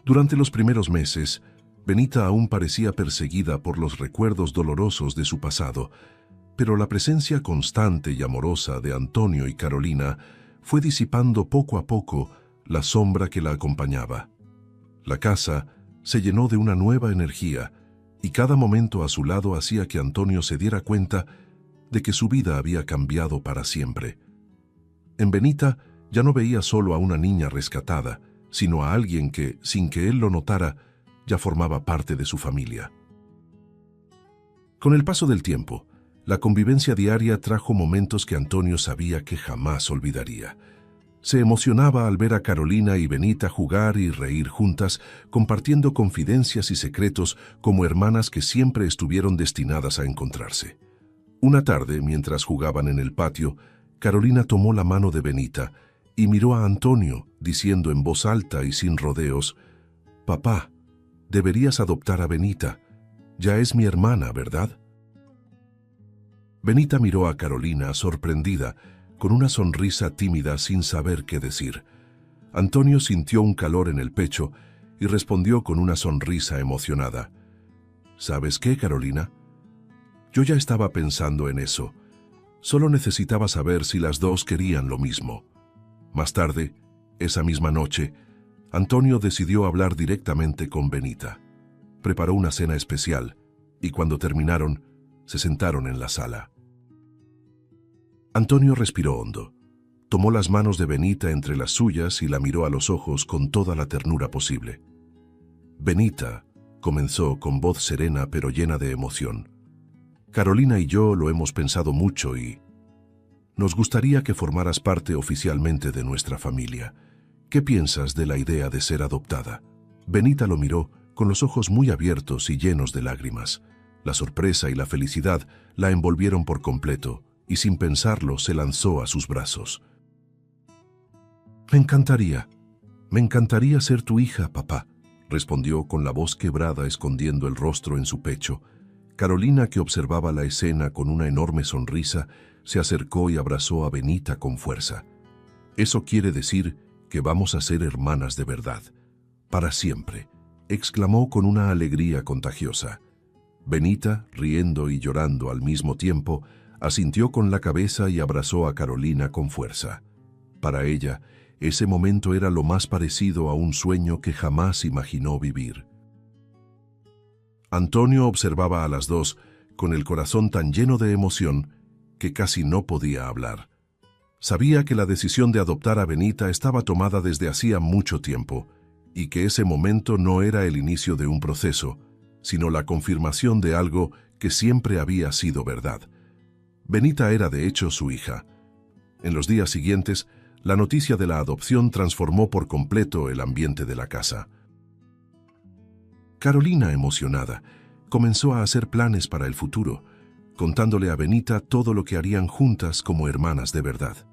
Durante los primeros meses, Benita aún parecía perseguida por los recuerdos dolorosos de su pasado, pero la presencia constante y amorosa de Antonio y Carolina fue disipando poco a poco la sombra que la acompañaba. La casa se llenó de una nueva energía, y cada momento a su lado hacía que Antonio se diera cuenta de que su vida había cambiado para siempre. En Benita ya no veía solo a una niña rescatada, sino a alguien que, sin que él lo notara, ya formaba parte de su familia. Con el paso del tiempo, la convivencia diaria trajo momentos que Antonio sabía que jamás olvidaría. Se emocionaba al ver a Carolina y Benita jugar y reír juntas, compartiendo confidencias y secretos como hermanas que siempre estuvieron destinadas a encontrarse. Una tarde, mientras jugaban en el patio, Carolina tomó la mano de Benita y miró a Antonio, diciendo en voz alta y sin rodeos: «Papá, deberías adoptar a Benita. Ya es mi hermana, ¿verdad?». Benita miró a Carolina, sorprendida, con una sonrisa tímida sin saber qué decir. Antonio sintió un calor en el pecho y respondió con una sonrisa emocionada: «¿Sabes qué, Carolina? Yo ya estaba pensando en eso. Solo necesitaba saber si las dos querían lo mismo». Más tarde, esa misma noche, Antonio decidió hablar directamente con Benita. Preparó una cena especial y cuando terminaron, se sentaron en la sala. Antonio respiró hondo, tomó las manos de Benita entre las suyas y la miró a los ojos con toda la ternura posible. «Benita», comenzó con voz serena pero llena de emoción, «Carolina y yo lo hemos pensado mucho y nos gustaría que formaras parte oficialmente de nuestra familia. ¿Qué piensas de la idea de ser adoptada?». Benita lo miró con los ojos muy abiertos y llenos de lágrimas. La sorpresa y la felicidad la envolvieron por completo, y sin pensarlo se lanzó a sus brazos. Me encantaría ser tu hija, papá», respondió con la voz quebrada, escondiendo el rostro en su pecho. Carolina, que observaba la escena con una enorme sonrisa, se acercó y abrazó a Benita con fuerza. Eso quiere decir que vamos a ser hermanas de verdad, para siempre, exclamó con una alegría contagiosa. Benita, riendo y llorando al mismo tiempo, asintió con la cabeza y abrazó a Carolina con fuerza. Para ella, ese momento era lo más parecido a un sueño que jamás imaginó vivir. Antonio observaba a las dos con el corazón tan lleno de emoción que casi no podía hablar. Sabía que la decisión de adoptar a Benita estaba tomada desde hacía mucho tiempo y que ese momento no era el inicio de un proceso, sino la confirmación de algo que siempre había sido verdad. Benita era de hecho su hija. En los días siguientes, la noticia de la adopción transformó por completo el ambiente de la casa. Carolina, emocionada, comenzó a hacer planes para el futuro, contándole a Benita todo lo que harían juntas como hermanas de verdad.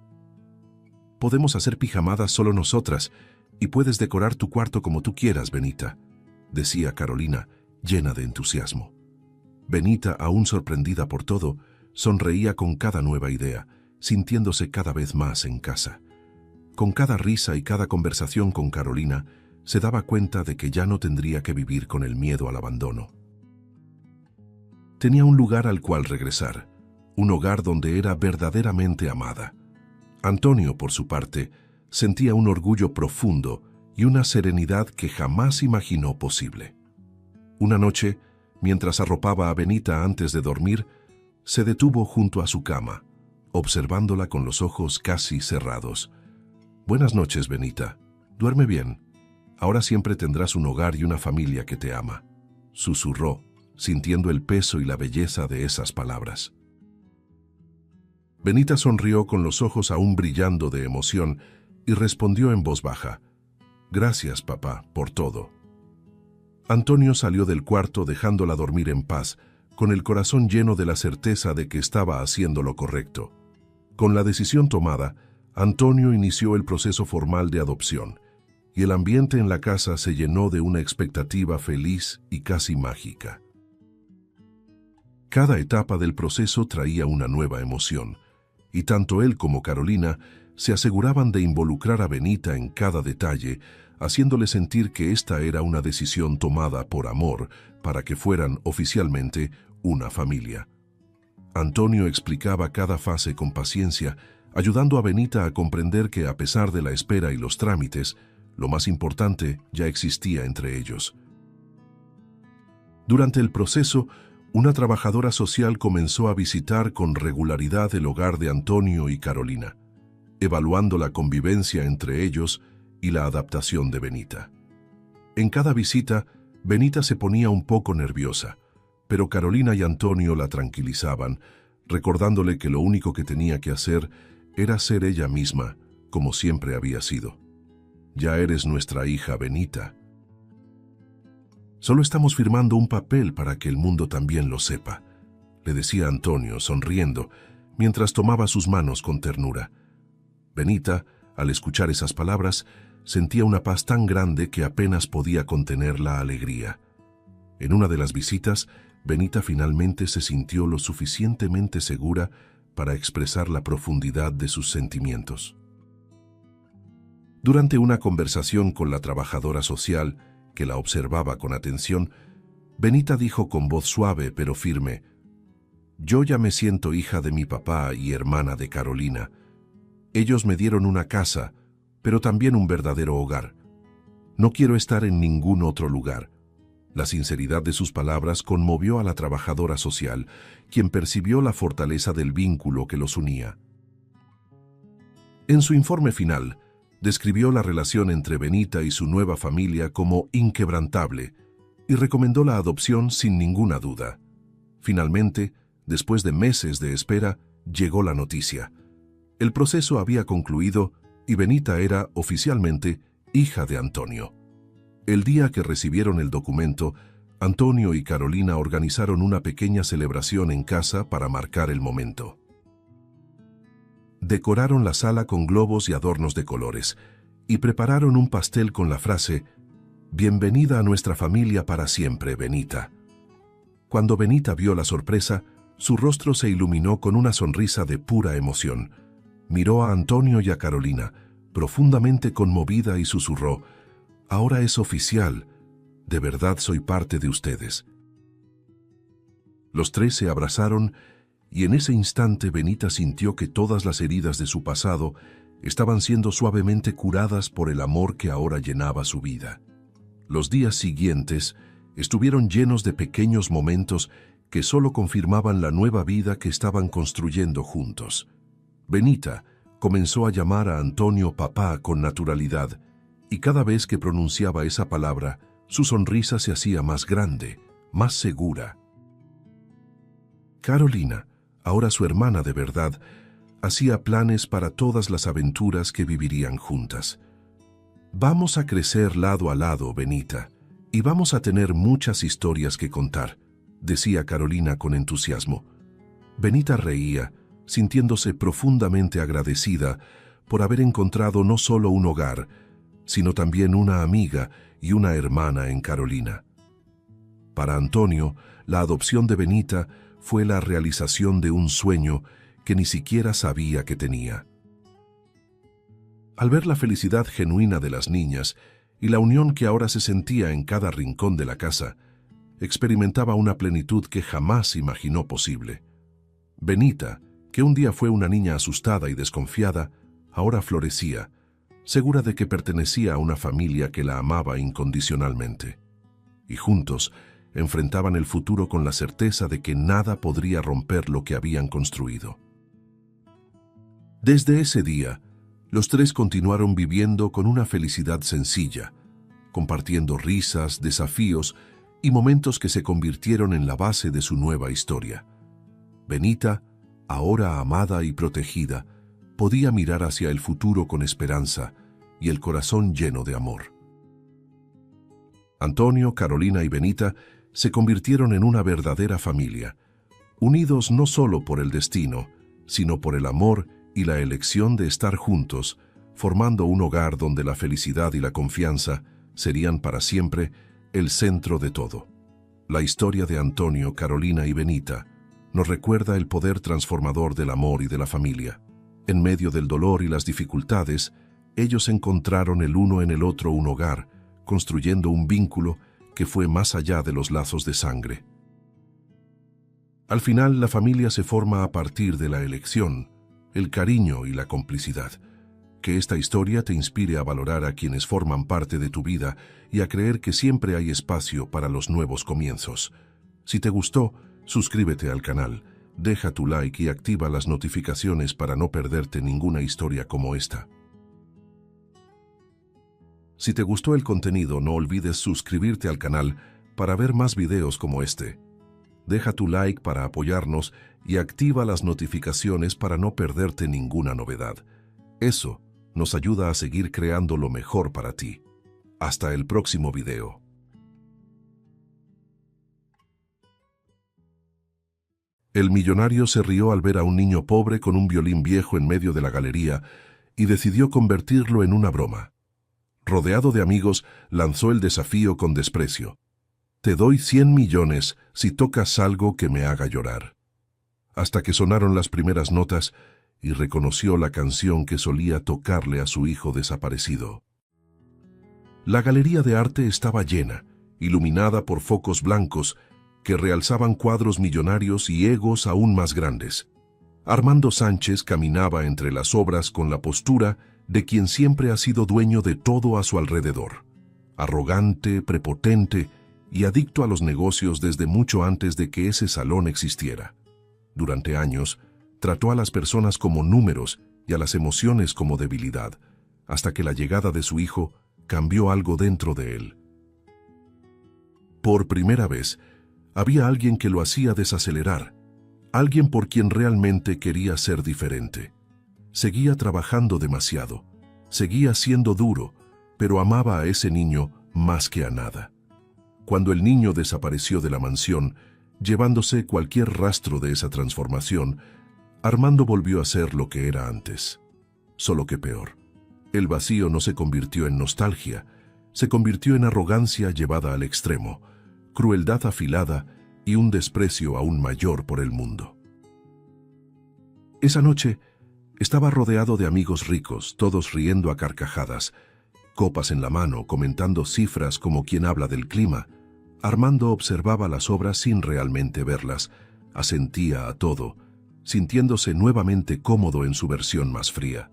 «Podemos hacer pijamadas solo nosotras y puedes decorar tu cuarto como tú quieras, Benita», decía Carolina, llena de entusiasmo. Benita, aún sorprendida por todo, sonreía con cada nueva idea, sintiéndose cada vez más en casa. Con cada risa y cada conversación con Carolina, se daba cuenta de que ya no tendría que vivir con el miedo al abandono. Tenía un lugar al cual regresar, un hogar donde era verdaderamente amada. Antonio, por su parte, sentía un orgullo profundo y una serenidad que jamás imaginó posible. Una noche, mientras arropaba a Benita antes de dormir, se detuvo junto a su cama, observándola con los ojos casi cerrados. «Buenas noches, Benita. Duerme bien. Ahora siempre tendrás un hogar y una familia que te ama», susurró, sintiendo el peso y la belleza de esas palabras. Benita sonrió con los ojos aún brillando de emoción y respondió en voz baja: «Gracias, papá, por todo». Antonio salió del cuarto dejándola dormir en paz, con el corazón lleno de la certeza de que estaba haciendo lo correcto. Con la decisión tomada, Antonio inició el proceso formal de adopción, y el ambiente en la casa se llenó de una expectativa feliz y casi mágica. Cada etapa del proceso traía una nueva emoción, y tanto él como Carolina se aseguraban de involucrar a Benita en cada detalle, haciéndole sentir que esta era una decisión tomada por amor para que fueran oficialmente una familia. Antonio explicaba cada fase con paciencia, ayudando a Benita a comprender que a pesar de la espera y los trámites, lo más importante ya existía entre ellos. Durante el proceso, una trabajadora social comenzó a visitar con regularidad el hogar de Antonio y Carolina, evaluando la convivencia entre ellos y la adaptación de Benita. En cada visita, Benita se ponía un poco nerviosa, pero Carolina y Antonio la tranquilizaban, recordándole que lo único que tenía que hacer era ser ella misma, como siempre había sido. «Ya eres nuestra hija, Benita. Solo estamos firmando un papel para que el mundo también lo sepa», le decía Antonio, sonriendo, mientras tomaba sus manos con ternura. Benita, al escuchar esas palabras, sentía una paz tan grande que apenas podía contener la alegría. En una de las visitas, Benita finalmente se sintió lo suficientemente segura para expresar la profundidad de sus sentimientos. Durante una conversación con la trabajadora social, que la observaba con atención, Benita dijo con voz suave pero firme: «Yo ya me siento hija de mi papá y hermana de Carolina. Ellos me dieron una casa, pero también un verdadero hogar. No quiero estar en ningún otro lugar». La sinceridad de sus palabras conmovió a la trabajadora social, quien percibió la fortaleza del vínculo que los unía. En su informe final, describió la relación entre Benita y su nueva familia como inquebrantable y recomendó la adopción sin ninguna duda. Finalmente, después de meses de espera, llegó la noticia. El proceso había concluido y Benita era oficialmente hija de Antonio. El día que recibieron el documento, Antonio y Carolina organizaron una pequeña celebración en casa para marcar el momento. Decoraron la sala con globos y adornos de colores y prepararon un pastel con la frase: «Bienvenida a nuestra familia para siempre, Benita». Cuando Benita vio la sorpresa, su rostro se iluminó con una sonrisa de pura emoción. Miró a Antonio y a Carolina, profundamente conmovida, y susurró: «Ahora es oficial. De verdad soy parte de ustedes». Los tres se abrazaron y en ese instante Benita sintió que todas las heridas de su pasado estaban siendo suavemente curadas por el amor que ahora llenaba su vida. Los días siguientes estuvieron llenos de pequeños momentos que solo confirmaban la nueva vida que estaban construyendo juntos. Benita comenzó a llamar a Antonio papá con naturalidad, y cada vez que pronunciaba esa palabra, su sonrisa se hacía más grande, más segura. Carolina, ahora su hermana de verdad, hacía planes para todas las aventuras que vivirían juntas. «Vamos a crecer lado a lado, Benita, y vamos a tener muchas historias que contar», decía Carolina con entusiasmo. Benita reía, sintiéndose profundamente agradecida por haber encontrado no solo un hogar, sino también una amiga y una hermana en Carolina. Para Antonio, la adopción de Benita fue la realización de un sueño que ni siquiera sabía que tenía. Al ver la felicidad genuina de las niñas y la unión que ahora se sentía en cada rincón de la casa, experimentaba una plenitud que jamás imaginó posible. Benita, que un día fue una niña asustada y desconfiada, ahora florecía, segura de que pertenecía a una familia que la amaba incondicionalmente. Y juntos enfrentaban el futuro con la certeza de que nada podría romper lo que habían construido. Desde ese día, los tres continuaron viviendo con una felicidad sencilla, compartiendo risas, desafíos y momentos que se convirtieron en la base de su nueva historia. Benita, ahora amada y protegida, podía mirar hacia el futuro con esperanza y el corazón lleno de amor. Antonio, Carolina y Benita se convirtieron en una verdadera familia, unidos no solo por el destino, sino por el amor y la elección de estar juntos, formando un hogar donde la felicidad y la confianza serían para siempre el centro de todo. La historia de Antonio, Carolina y Benita nos recuerda el poder transformador del amor y de la familia. En medio del dolor y las dificultades, ellos encontraron el uno en el otro un hogar, construyendo un vínculo que fue más allá de los lazos de sangre. Al final, la familia se forma a partir de la elección, el cariño y la complicidad. Que esta historia te inspire a valorar a quienes forman parte de tu vida y a creer que siempre hay espacio para los nuevos comienzos. Si te gustó, suscríbete al canal, deja tu like y activa las notificaciones para no perderte ninguna historia como esta. Si te gustó el contenido, no olvides suscribirte al canal para ver más videos como este. Deja tu like para apoyarnos y activa las notificaciones para no perderte ninguna novedad. Eso nos ayuda a seguir creando lo mejor para ti. Hasta el próximo video. El millonario se rió al ver a un niño pobre con un violín viejo en medio de la galería y decidió convertirlo en una broma. Rodeado de amigos, lanzó el desafío con desprecio. «Te doy 100 millones si tocas algo que me haga llorar». Hasta que sonaron las primeras notas y reconoció la canción que solía tocarle a su hijo desaparecido. La galería de arte estaba llena, iluminada por focos blancos que realzaban cuadros millonarios y egos aún más grandes. Armando Sánchez caminaba entre las obras con la postura de quien siempre ha sido dueño de todo a su alrededor. Arrogante, prepotente y adicto a los negocios desde mucho antes de que ese salón existiera. Durante años, trató a las personas como números y a las emociones como debilidad, hasta que la llegada de su hijo cambió algo dentro de él. Por primera vez, había alguien que lo hacía desacelerar, alguien por quien realmente quería ser diferente. Seguía trabajando demasiado, seguía siendo duro, pero amaba a ese niño más que a nada. Cuando el niño desapareció de la mansión, llevándose cualquier rastro de esa transformación, Armando volvió a ser lo que era antes, solo que peor. El vacío no se convirtió en nostalgia, se convirtió en arrogancia llevada al extremo, crueldad afilada y un desprecio aún mayor por el mundo. Esa noche, Estaba rodeado de amigos ricos, todos riendo a carcajadas, copas en la mano, comentando cifras como quien habla del clima. Armando observaba las obras sin realmente verlas, asentía a todo, sintiéndose nuevamente cómodo en su versión más fría.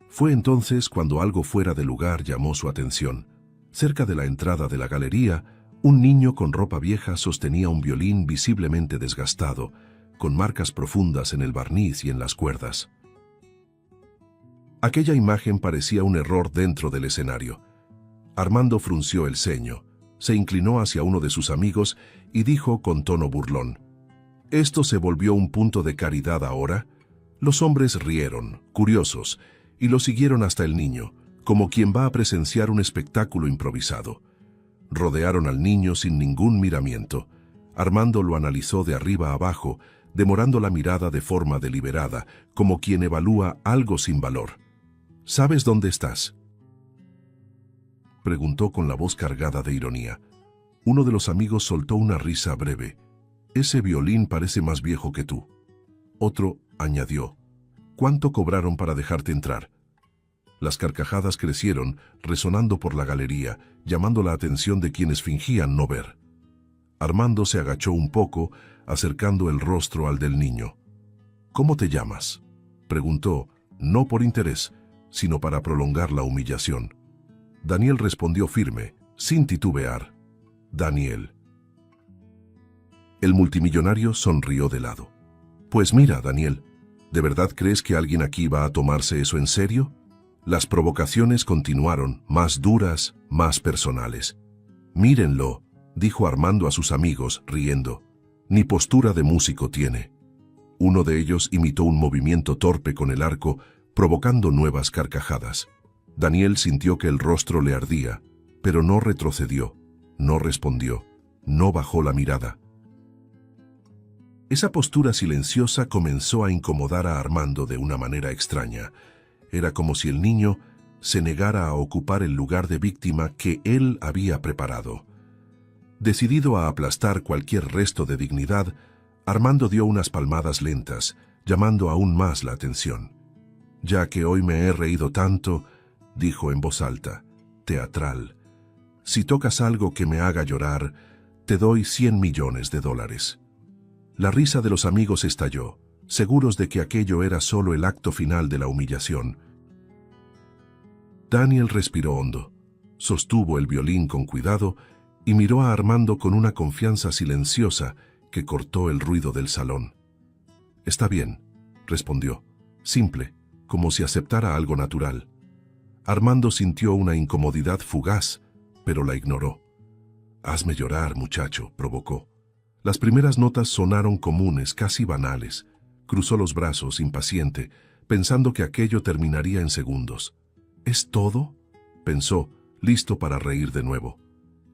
Fue entonces cuando algo fuera de lugar llamó su atención. Cerca de la entrada de la galería, un niño con ropa vieja sostenía un violín visiblemente desgastado, con marcas profundas en el barniz y en las cuerdas. Aquella imagen parecía un error dentro del escenario. Armando frunció el ceño, se inclinó hacia uno de sus amigos y dijo con tono burlón: ¿Esto se volvió un punto de caridad ahora? Los hombres rieron, curiosos, y lo siguieron hasta el niño, como quien va a presenciar un espectáculo improvisado. Rodearon al niño sin ningún miramiento. Armando lo analizó de arriba a abajo, demorando la mirada de forma deliberada, como quien evalúa algo sin valor. ¿Sabes dónde estás?, preguntó con la voz cargada de ironía. Uno de los amigos soltó una risa breve. Ese violín parece más viejo que tú. Otro añadió: ¿Cuánto cobraron para dejarte entrar? Las carcajadas crecieron, resonando por la galería, llamando la atención de quienes fingían no ver. Armando se agachó un poco, acercando el rostro al del niño. ¿Cómo te llamas?, preguntó, no por interés, sino para prolongar la humillación. Daniel respondió firme, sin titubear: Daniel. El multimillonario sonrió de lado. Pues mira, Daniel, ¿de verdad crees que alguien aquí va a tomarse eso en serio? Las provocaciones continuaron, más duras, más personales. Mírenlo, dijo Armando a sus amigos, riendo. Ni postura de músico tiene. Uno de ellos imitó un movimiento torpe con el arco, provocando nuevas carcajadas. Daniel sintió que el rostro le ardía, pero no retrocedió, no respondió, no bajó la mirada. Esa postura silenciosa comenzó a incomodar a Armando de una manera extraña. Era como si el niño se negara a ocupar el lugar de víctima que él había preparado. Decidido a aplastar cualquier resto de dignidad, Armando dio unas palmadas lentas, llamando aún más la atención. Ya que hoy me he reído tanto, dijo en voz alta, teatral, si tocas algo que me haga llorar, te doy $100 millones. La risa de los amigos estalló, seguros de que aquello era solo el acto final de la humillación. Daniel respiró hondo, sostuvo el violín con cuidado y miró a Armando con una confianza silenciosa que cortó el ruido del salón. Está bien, respondió, simple, como si aceptara algo natural. Armando sintió una incomodidad fugaz, pero la ignoró. Hazme llorar, muchacho, provocó. Las primeras notas sonaron comunes, casi banales. Cruzó los brazos, impaciente, pensando que aquello terminaría en segundos. ¿Es todo?, pensó, listo para reír de nuevo.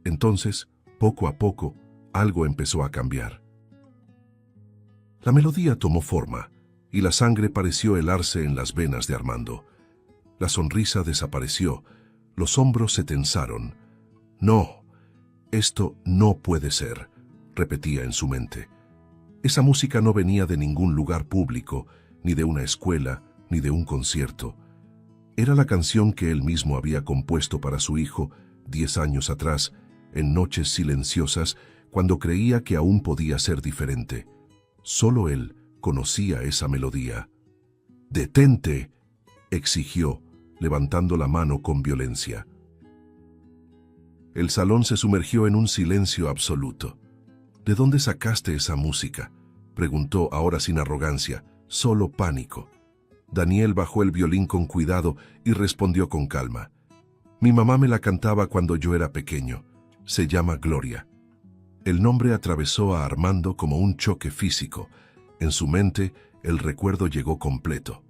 Entonces, poco a poco, algo empezó a cambiar. La melodía tomó forma, y la sangre pareció helarse en las venas de Armando. La sonrisa desapareció, los hombros se tensaron. No, esto no puede ser, repetía en su mente. Esa música no venía de ningún lugar público, ni de una escuela, ni de un concierto. Era la canción que él mismo había compuesto para su hijo 10 años atrás, en noches silenciosas, cuando creía que aún podía ser diferente. Solo él conocía esa melodía. «¡Detente!», exigió, levantando la mano con violencia. El salón se sumergió en un silencio absoluto. «¿De dónde sacaste esa música?», preguntó ahora sin arrogancia, solo pánico. Daniel bajó el violín con cuidado y respondió con calma. «Mi mamá me la cantaba cuando yo era pequeño. Se llama Gloria». El nombre atravesó a Armando como un choque físico. En su mente, el recuerdo llegó completo.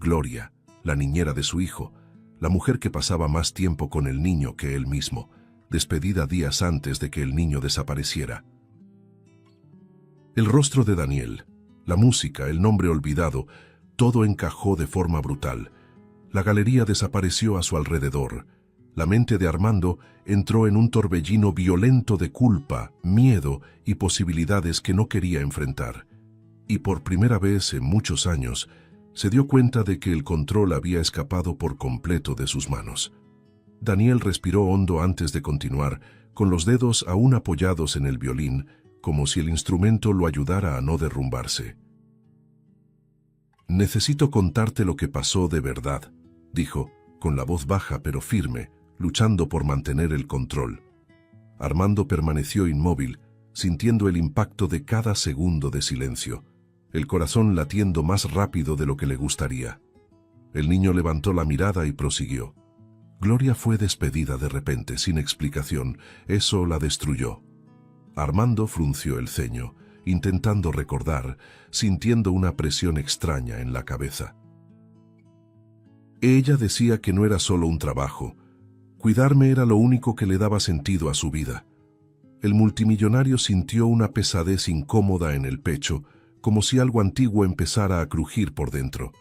Gloria, la niñera de su hijo, la mujer que pasaba más tiempo con el niño que él mismo, despedida días antes de que el niño desapareciera. El rostro de Daniel, la música, el nombre olvidado, todo encajó de forma brutal. La galería desapareció a su alrededor. La mente de Armando entró en un torbellino violento de culpa, miedo y posibilidades que no quería enfrentar. Y por primera vez en muchos años, Se dio cuenta de que el control había escapado por completo de sus manos. Daniel respiró hondo antes de continuar, con los dedos aún apoyados en el violín, como si el instrumento lo ayudara a no derrumbarse. «Necesito contarte lo que pasó de verdad», dijo, con la voz baja pero firme, luchando por mantener el control. Armando permaneció inmóvil, sintiendo el impacto de cada segundo de silencio, el corazón latiendo más rápido de lo que le gustaría. El niño levantó la mirada y prosiguió. Gloria fue despedida de repente, sin explicación. Eso la destruyó. Armando frunció el ceño, intentando recordar, sintiendo una presión extraña en la cabeza. Ella decía que no era solo un trabajo. Cuidarme era lo único que le daba sentido a su vida. El multimillonario sintió una pesadez incómoda en el pecho, como si algo antiguo empezara a crujir por dentro.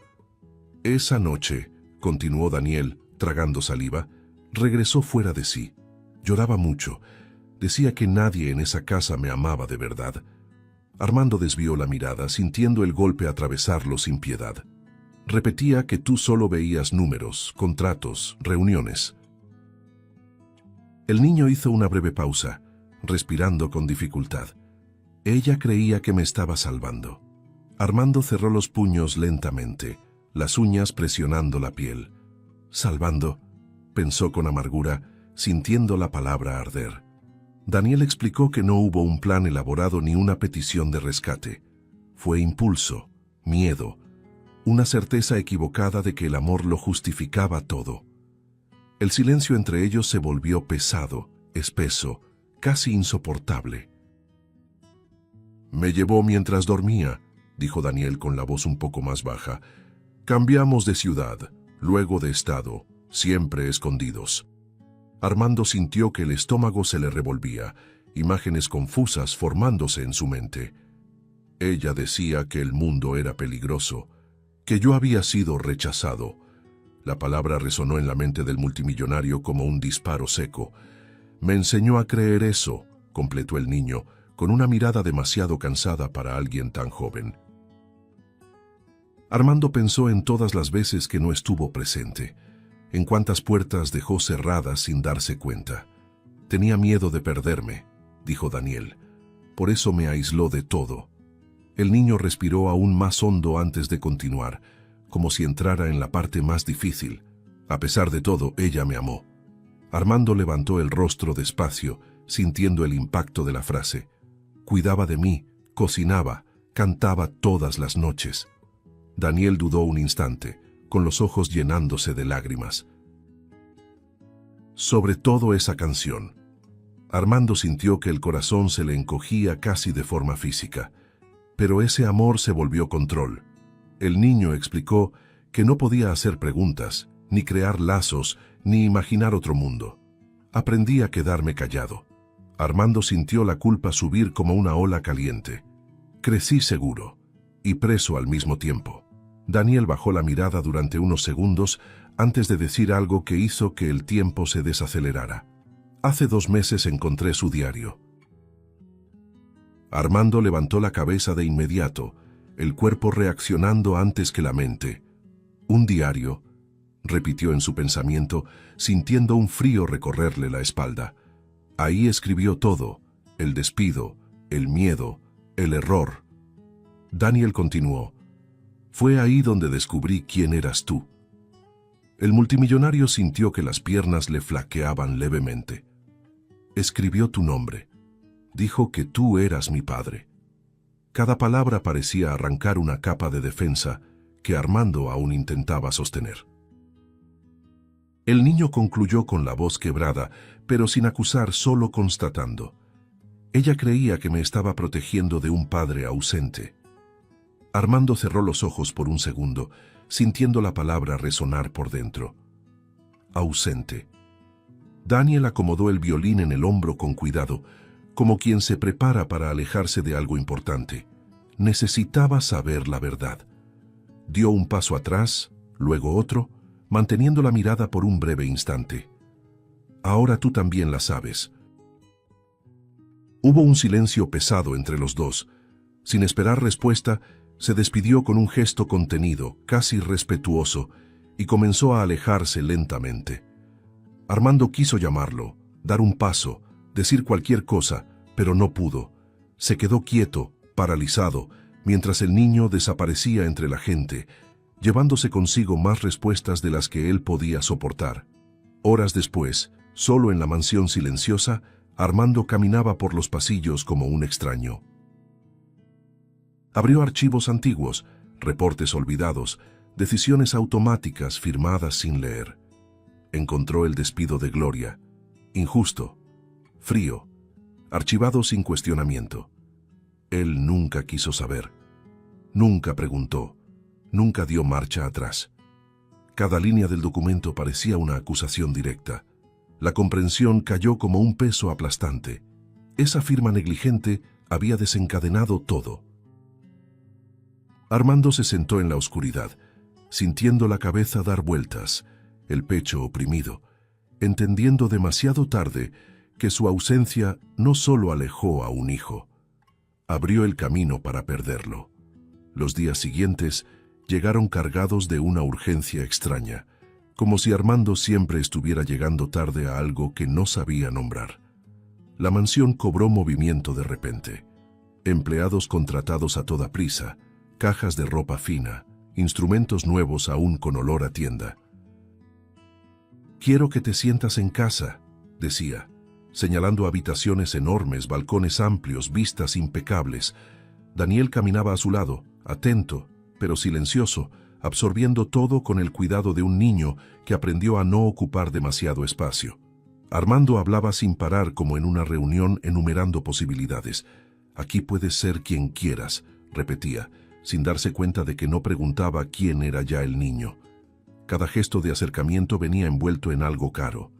Esa noche, continuó Daniel, tragando saliva, regresó fuera de sí. Lloraba mucho. Decía que nadie en esa casa me amaba de verdad. Armando desvió la mirada, sintiendo el golpe atravesarlo sin piedad. Repetía que tú solo veías números, contratos, reuniones. El niño hizo una breve pausa, respirando con dificultad. Ella creía que me estaba salvando. Armando cerró los puños lentamente, las uñas presionando la piel. «Salvando», pensó con amargura, sintiendo la palabra arder. Daniel explicó que no hubo un plan elaborado ni una petición de rescate. Fue impulso, miedo, una certeza equivocada de que el amor lo justificaba todo. El silencio entre ellos se volvió pesado, espeso, casi insoportable. «Me llevó mientras dormía», dijo Daniel con la voz un poco más baja. «Cambiamos de ciudad, luego de estado, siempre escondidos». Armando sintió que el estómago se le revolvía, imágenes confusas formándose en su mente. Ella decía que el mundo era peligroso, que yo había sido rechazado. La palabra resonó en la mente del multimillonario como un disparo seco. «Me enseñó a creer eso», completó el niño, con una mirada demasiado cansada para alguien tan joven. Armando pensó en todas las veces que no estuvo presente, en cuántas puertas dejó cerradas sin darse cuenta. «Tenía miedo de perderme», dijo Daniel. «Por eso me aisló de todo». El niño respiró aún más hondo antes de continuar, como si entrara en la parte más difícil. «A pesar de todo, ella me amó». Armando levantó el rostro despacio, sintiendo el impacto de la frase. «Cuidaba de mí, cocinaba, cantaba todas las noches». Daniel dudó un instante, con los ojos llenándose de lágrimas. Sobre todo esa canción. Armando sintió que el corazón se le encogía casi de forma física. Pero ese amor se volvió control. El niño explicó que no podía hacer preguntas, ni crear lazos, ni imaginar otro mundo. Aprendí a quedarme callado. Armando sintió la culpa subir como una ola caliente. Crecí seguro y preso al mismo tiempo. Daniel bajó la mirada durante unos segundos antes de decir algo que hizo que el tiempo se desacelerara. «Hace 2 meses encontré su diario». Armando levantó la cabeza de inmediato, el cuerpo reaccionando antes que la mente. «¿Un diario?», repitió en su pensamiento, sintiendo un frío recorrerle la espalda. Ahí escribió todo, el despido, el miedo, el error. Daniel continuó. «Fue ahí donde descubrí quién eras tú». El multimillonario sintió que las piernas le flaqueaban levemente. «Escribió tu nombre. Dijo que tú eras mi padre». Cada palabra parecía arrancar una capa de defensa que Armando aún intentaba sostener. El niño concluyó con la voz quebrada, pero sin acusar, solo constatando. «Ella creía que me estaba protegiendo de un padre ausente». Armando cerró los ojos por un segundo, sintiendo la palabra resonar por dentro. «Ausente». Daniel acomodó el violín en el hombro con cuidado, como quien se prepara para alejarse de algo importante. Necesitaba saber la verdad. Dio un paso atrás, luego otro, manteniendo la mirada por un breve instante. «Ahora tú también la sabes». Hubo un silencio pesado entre los dos. Sin esperar respuesta, Se despidió con un gesto contenido, casi respetuoso, y comenzó a alejarse lentamente. Armando quiso llamarlo, dar un paso, decir cualquier cosa, pero no pudo. Se quedó quieto, paralizado, mientras el niño desaparecía entre la gente, llevándose consigo más respuestas de las que él podía soportar. Horas después, solo en la mansión silenciosa, Armando caminaba por los pasillos como un extraño. Abrió archivos antiguos, reportes olvidados, decisiones automáticas firmadas sin leer. Encontró el despido de Gloria, injusto, frío, archivado sin cuestionamiento. Él nunca quiso saber, nunca preguntó, nunca dio marcha atrás. Cada línea del documento parecía una acusación directa. La comprensión cayó como un peso aplastante. Esa firma negligente había desencadenado todo. Armando se sentó en la oscuridad, sintiendo la cabeza dar vueltas, el pecho oprimido, entendiendo demasiado tarde que su ausencia no solo alejó a un hijo, abrió el camino para perderlo. Los días siguientes llegaron cargados de una urgencia extraña, como si Armando siempre estuviera llegando tarde a algo que no sabía nombrar. La mansión cobró movimiento de repente. Empleados contratados a toda prisa, cajas de ropa fina, instrumentos nuevos aún con olor a tienda. «Quiero que te sientas en casa», decía, señalando habitaciones enormes, balcones amplios, vistas impecables. Daniel caminaba a su lado, atento, pero silencioso, absorbiendo todo con el cuidado de un niño que aprendió a no ocupar demasiado espacio. Armando hablaba sin parar como en una reunión enumerando posibilidades. «Aquí puedes ser quien quieras», repetía, sin darse cuenta de que no preguntaba quién era ya el niño. Cada gesto de acercamiento venía envuelto en algo caro.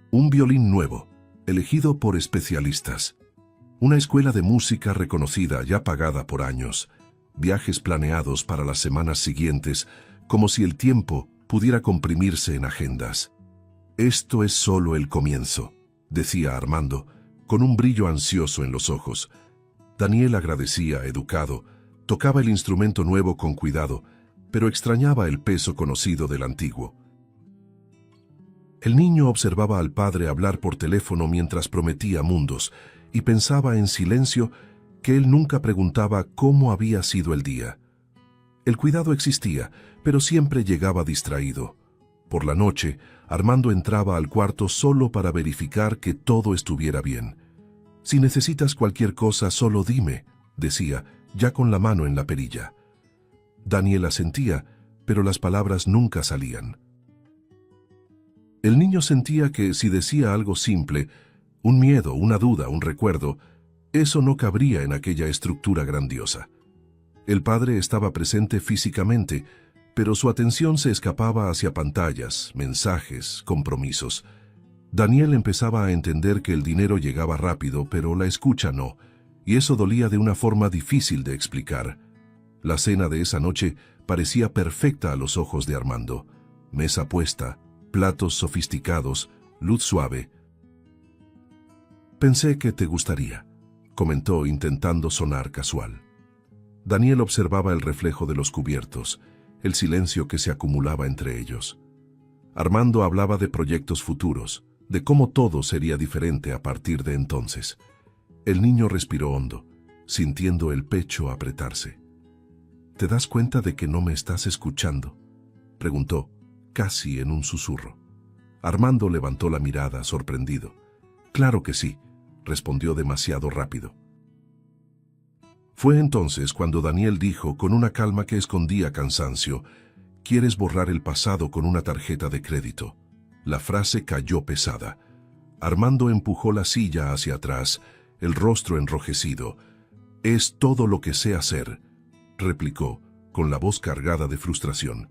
Un violín nuevo, elegido por especialistas. Una escuela de música reconocida, ya pagada por años. Viajes planeados para las semanas siguientes, como si el tiempo pudiera comprimirse en agendas. «Esto es solo el comienzo», decía Armando, con un brillo ansioso en los ojos. Daniel agradecía, educado, tocaba el instrumento nuevo con cuidado, pero extrañaba el peso conocido del antiguo. El niño observaba al padre hablar por teléfono mientras prometía mundos, y pensaba en silencio que él nunca preguntaba cómo había sido el día. El cuidado existía, pero siempre llegaba distraído. Por la noche, Armando entraba al cuarto solo para verificar que todo estuviera bien. «Si necesitas cualquier cosa, solo dime», decía, ya con la mano en la perilla. Daniel asentía, pero las palabras nunca salían. El niño sentía que si decía algo simple, un miedo, una duda, un recuerdo, eso no cabría en aquella estructura grandiosa. El padre estaba presente físicamente, pero su atención se escapaba hacia pantallas, mensajes, compromisos. Daniel empezaba a entender que el dinero llegaba rápido, pero la escucha no, y eso dolía de una forma difícil de explicar. La cena de esa noche parecía perfecta a los ojos de Armando. Mesa puesta, platos sofisticados, luz suave. «Pensé que te gustaría», comentó intentando sonar casual. Daniel observaba el reflejo de los cubiertos, el silencio que se acumulaba entre ellos. Armando hablaba de proyectos futuros, de cómo todo sería diferente a partir de entonces. El niño respiró hondo, sintiendo el pecho apretarse. «¿Te das cuenta de que no me estás escuchando?», preguntó, casi en un susurro. Armando levantó la mirada, sorprendido. «Claro que sí», respondió demasiado rápido. Fue entonces cuando Daniel dijo con una calma que escondía cansancio: «¿Quieres borrar el pasado con una tarjeta de crédito?». La frase cayó pesada. Armando empujó la silla hacia atrás, el rostro enrojecido. «Es todo lo que sé hacer», replicó, con la voz cargada de frustración.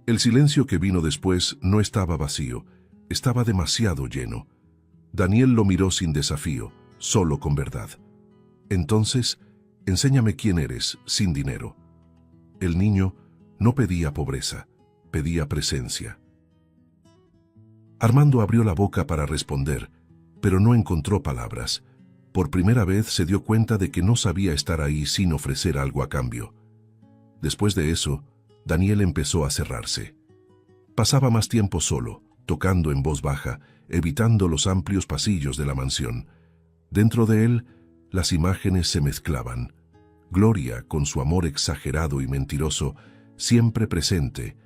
El silencio que vino después no estaba vacío, estaba demasiado lleno. Daniel lo miró sin desafío, solo con verdad. «Entonces, enséñame quién eres, sin dinero». El niño no pedía pobreza, pedía presencia. Armando abrió la boca para responder, pero no encontró palabras. Por primera vez se dio cuenta de que no sabía estar ahí sin ofrecer algo a cambio. Después de eso, Daniel empezó a cerrarse. Pasaba más tiempo solo, tocando en voz baja, evitando los amplios pasillos de la mansión. Dentro de él, las imágenes se mezclaban. Gloria, con su amor exagerado y mentiroso, siempre presente,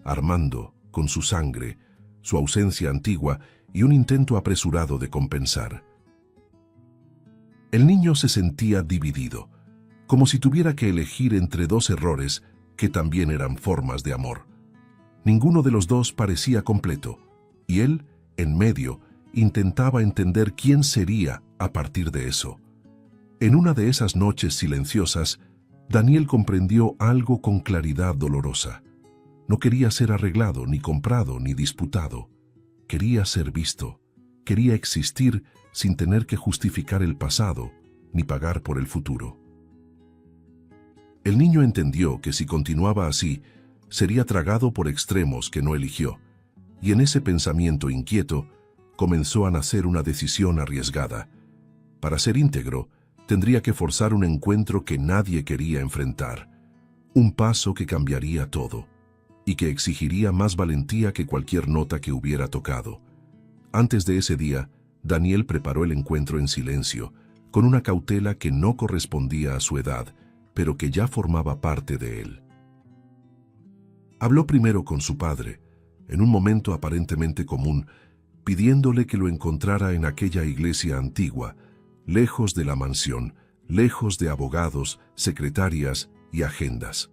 Armando, con su sangre, su ausencia antigua y un intento apresurado de compensar. El niño se sentía dividido, como si tuviera que elegir entre dos errores que también eran formas de amor. Ninguno de los dos parecía completo, y él, en medio, intentaba entender quién sería a partir de eso. En una de esas noches silenciosas, Daniel comprendió algo con claridad dolorosa. No quería ser arreglado, ni comprado, ni disputado. Quería ser visto. Quería existir sin tener que justificar el pasado, ni pagar por el futuro. El niño entendió que si continuaba así, sería tragado por extremos que no eligió, y en ese pensamiento inquieto comenzó a nacer una decisión arriesgada. Para ser íntegro, tendría que forzar un encuentro que nadie quería enfrentar, un paso que cambiaría todo, y que exigiría más valentía que cualquier nota que hubiera tocado. Antes de ese día, Daniel preparó el encuentro en silencio, con una cautela que no correspondía a su edad, pero que ya formaba parte de él. Habló primero con su padre, en un momento aparentemente común, pidiéndole que lo encontrara en aquella iglesia antigua, lejos de la mansión, lejos de abogados, secretarias y agendas.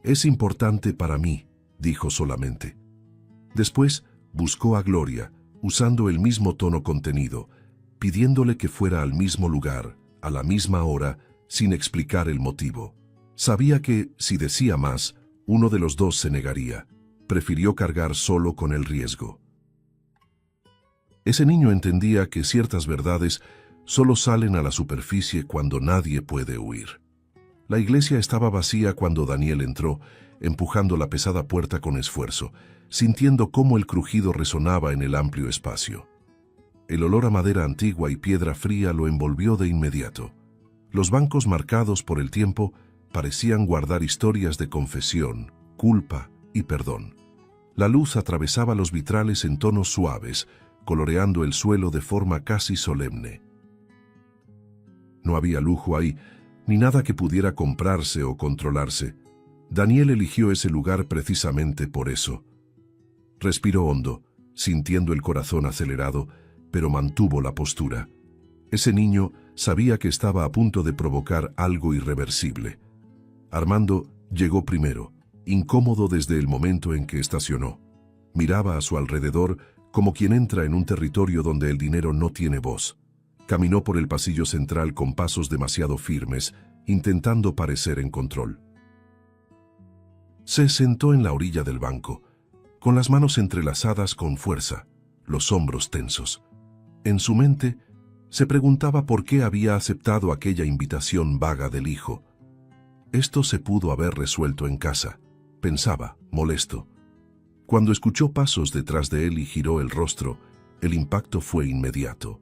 «Es importante para mí», dijo solamente. Después buscó a Gloria, usando el mismo tono contenido, pidiéndole que fuera al mismo lugar, a la misma hora, sin explicar el motivo. Sabía que, si decía más, uno de los dos se negaría. Prefirió cargar solo con el riesgo. Ese niño entendía que ciertas verdades solo salen a la superficie cuando nadie puede huir. La iglesia estaba vacía cuando Daniel entró, empujando la pesada puerta con esfuerzo, sintiendo cómo el crujido resonaba en el amplio espacio. El olor a madera antigua y piedra fría lo envolvió de inmediato. Los bancos marcados por el tiempo parecían guardar historias de confesión, culpa y perdón. La luz atravesaba los vitrales en tonos suaves, coloreando el suelo de forma casi solemne. No había lujo ahí, ni nada que pudiera comprarse o controlarse. Daniel eligió ese lugar precisamente por eso. Respiró hondo, sintiendo el corazón acelerado, pero mantuvo la postura. Ese niño sabía que estaba a punto de provocar algo irreversible. Armando llegó primero, incómodo desde el momento en que estacionó. Miraba a su alrededor como quien entra en un territorio donde el dinero no tiene voz. Caminó por el pasillo central con pasos demasiado firmes, intentando parecer en control. Se sentó en la orilla del banco, con las manos entrelazadas con fuerza, los hombros tensos. En su mente, se preguntaba por qué había aceptado aquella invitación vaga del hijo. Esto se pudo haber resuelto en casa, pensaba, molesto. Cuando escuchó pasos detrás de él y giró el rostro, el impacto fue inmediato.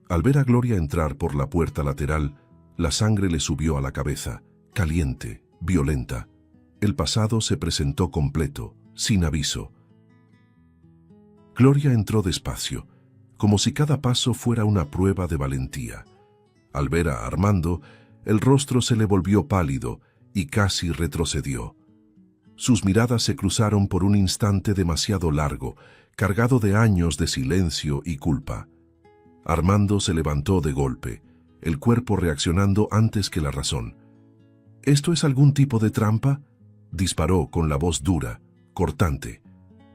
Al ver a Gloria entrar por la puerta lateral, la sangre le subió a la cabeza, caliente, violenta. El pasado se presentó completo, sin aviso. Gloria entró despacio, como si cada paso fuera una prueba de valentía. Al ver a Armando, el rostro se le volvió pálido y casi retrocedió. Sus miradas se cruzaron por un instante demasiado largo, cargado de años de silencio y culpa. Armando se levantó de golpe, el cuerpo reaccionando antes que la razón. ¿Esto es algún tipo de trampa?, disparó con la voz dura, cortante.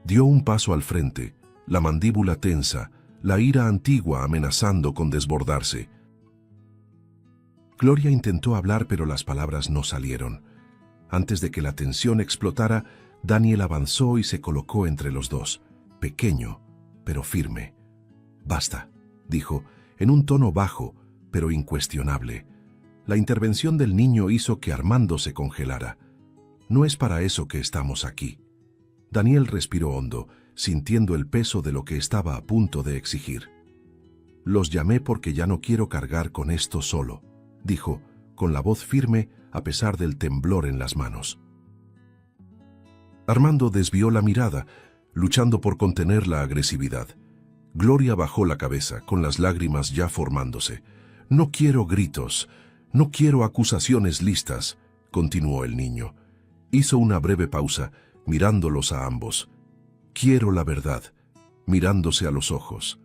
Dio un paso al frente, la mandíbula tensa, la ira antigua amenazando con desbordarse. Gloria intentó hablar, pero las palabras no salieron. Antes de que la tensión explotara, Daniel avanzó y se colocó entre los dos, pequeño, pero firme. «Basta», dijo, en un tono bajo, pero incuestionable. La intervención del niño hizo que Armando se congelara. «No es para eso que estamos aquí». Daniel respiró hondo, sintiendo el peso de lo que estaba a punto de exigir. Los llamé porque ya no quiero cargar con esto solo, dijo, con la voz firme a pesar del temblor en las manos. Armando desvió la mirada, luchando por contener la agresividad. Gloria bajó la cabeza, con las lágrimas ya formándose. No quiero gritos, no quiero acusaciones listas, continuó el niño. Hizo una breve pausa, mirándolos a ambos. Quiero la verdad, mirándose a los ojos.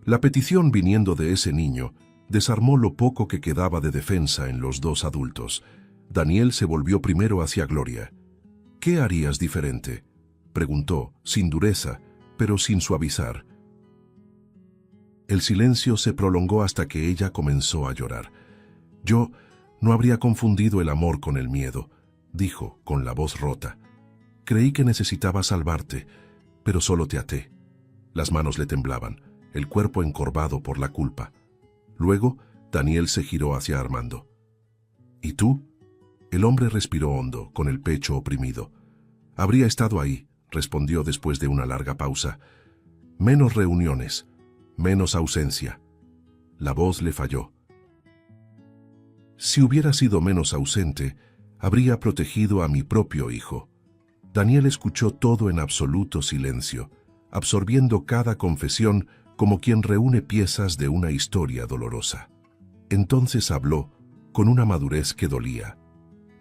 La petición viniendo de ese niño desarmó lo poco que quedaba de defensa en los dos adultos. Daniel se volvió primero hacia Gloria. ¿Qué harías diferente?, preguntó, sin dureza, pero sin suavizar. El silencio se prolongó hasta que ella comenzó a llorar. Yo no habría confundido el amor con el miedo, dijo, con la voz rota. Creí que necesitaba salvarte, pero solo te até. Las manos le temblaban, el cuerpo encorvado por la culpa. Luego, Daniel se giró hacia Armando. ¿Y tú? El hombre respiró hondo, con el pecho oprimido. Habría estado ahí, respondió después de una larga pausa. Menos reuniones, menos ausencia. La voz le falló. Si hubiera sido menos ausente, habría protegido a mi propio hijo. Daniel escuchó todo en absoluto silencio, absorbiendo cada confesión como quien reúne piezas de una historia dolorosa. Entonces habló, con una madurez que dolía.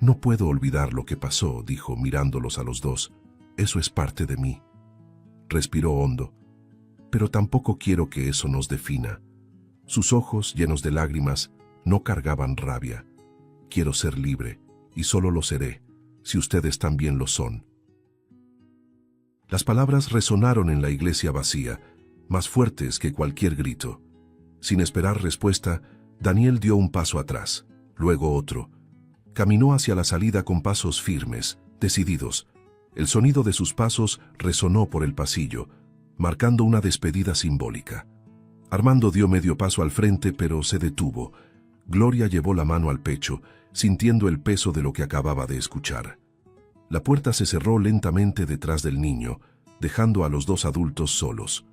No puedo olvidar lo que pasó, dijo, mirándolos a los dos. Eso es parte de mí. Respiró hondo. Pero tampoco quiero que eso nos defina. Sus ojos, llenos de lágrimas, no cargaban rabia. Quiero ser libre, y solo lo seré, si ustedes también lo son. Las palabras resonaron en la iglesia vacía, más fuertes que cualquier grito. Sin esperar respuesta, Daniel dio un paso atrás, luego otro. Caminó hacia la salida con pasos firmes, decididos. El sonido de sus pasos resonó por el pasillo, marcando una despedida simbólica. Armando dio medio paso al frente, pero se detuvo. Gloria llevó la mano al pecho, sintiendo el peso de lo que acababa de escuchar. La puerta se cerró lentamente detrás del niño, dejando a los dos adultos solos.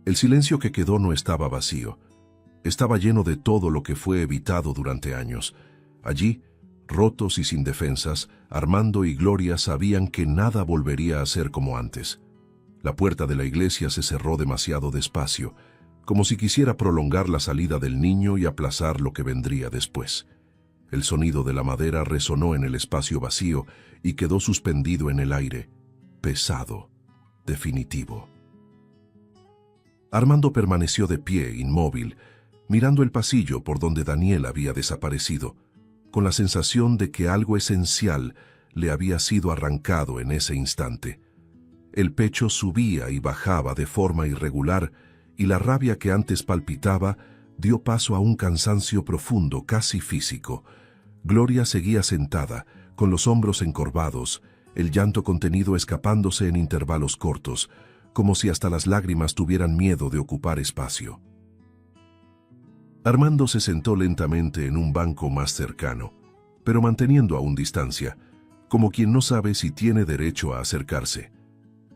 El silencio que quedó no estaba vacío. Estaba lleno de todo lo que fue evitado durante años. Allí, rotos y sin defensas, Armando y Gloria sabían que nada volvería a ser como antes. La puerta de la iglesia se cerró demasiado despacio, como si quisiera prolongar la salida del niño y aplazar lo que vendría después. El sonido de la madera resonó en el espacio vacío y quedó suspendido en el aire, pesado, definitivo. Armando permaneció de pie, inmóvil, mirando el pasillo por donde Daniel había desaparecido, con la sensación de que algo esencial le había sido arrancado en ese instante. El pecho subía y bajaba de forma irregular, y la rabia que antes palpitaba dio paso a un cansancio profundo, casi físico. Gloria seguía sentada, con los hombros encorvados, el llanto contenido escapándose en intervalos cortos, como si hasta las lágrimas tuvieran miedo de ocupar espacio. Armando se sentó lentamente en un banco más cercano, pero manteniendo aún distancia, como quien no sabe si tiene derecho a acercarse.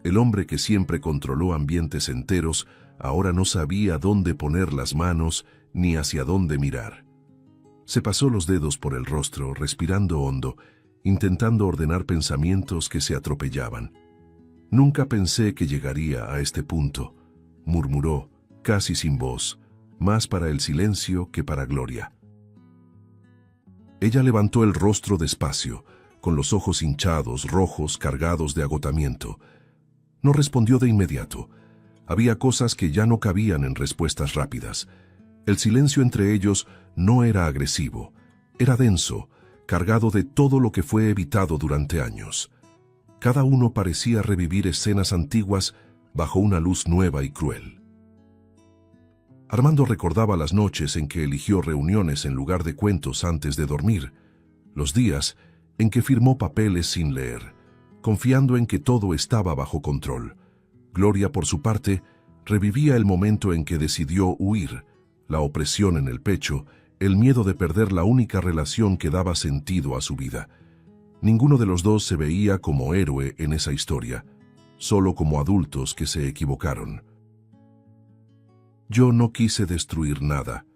El hombre que siempre controló ambientes enteros ahora no sabía dónde poner las manos ni hacia dónde mirar. Se pasó los dedos por el rostro, respirando hondo, intentando ordenar pensamientos que se atropellaban. Nunca pensé que llegaría a este punto, murmuró, casi sin voz, más para el silencio que para Gloria. Ella levantó el rostro despacio, con los ojos hinchados, rojos, cargados de agotamiento. No respondió de inmediato. Había cosas que ya no cabían en respuestas rápidas. El silencio entre ellos no era agresivo, era denso, cargado de todo lo que fue evitado durante años. Cada uno parecía revivir escenas antiguas bajo una luz nueva y cruel. Armando recordaba las noches en que eligió reuniones en lugar de cuentos antes de dormir, los días en que firmó papeles sin leer, confiando en que todo estaba bajo control. Gloria, por su parte, revivía el momento en que decidió huir, la opresión en el pecho, el miedo de perder la única relación que daba sentido a su vida. Ninguno de los dos se veía como héroe en esa historia, solo como adultos que se equivocaron. Yo no quise destruir nada,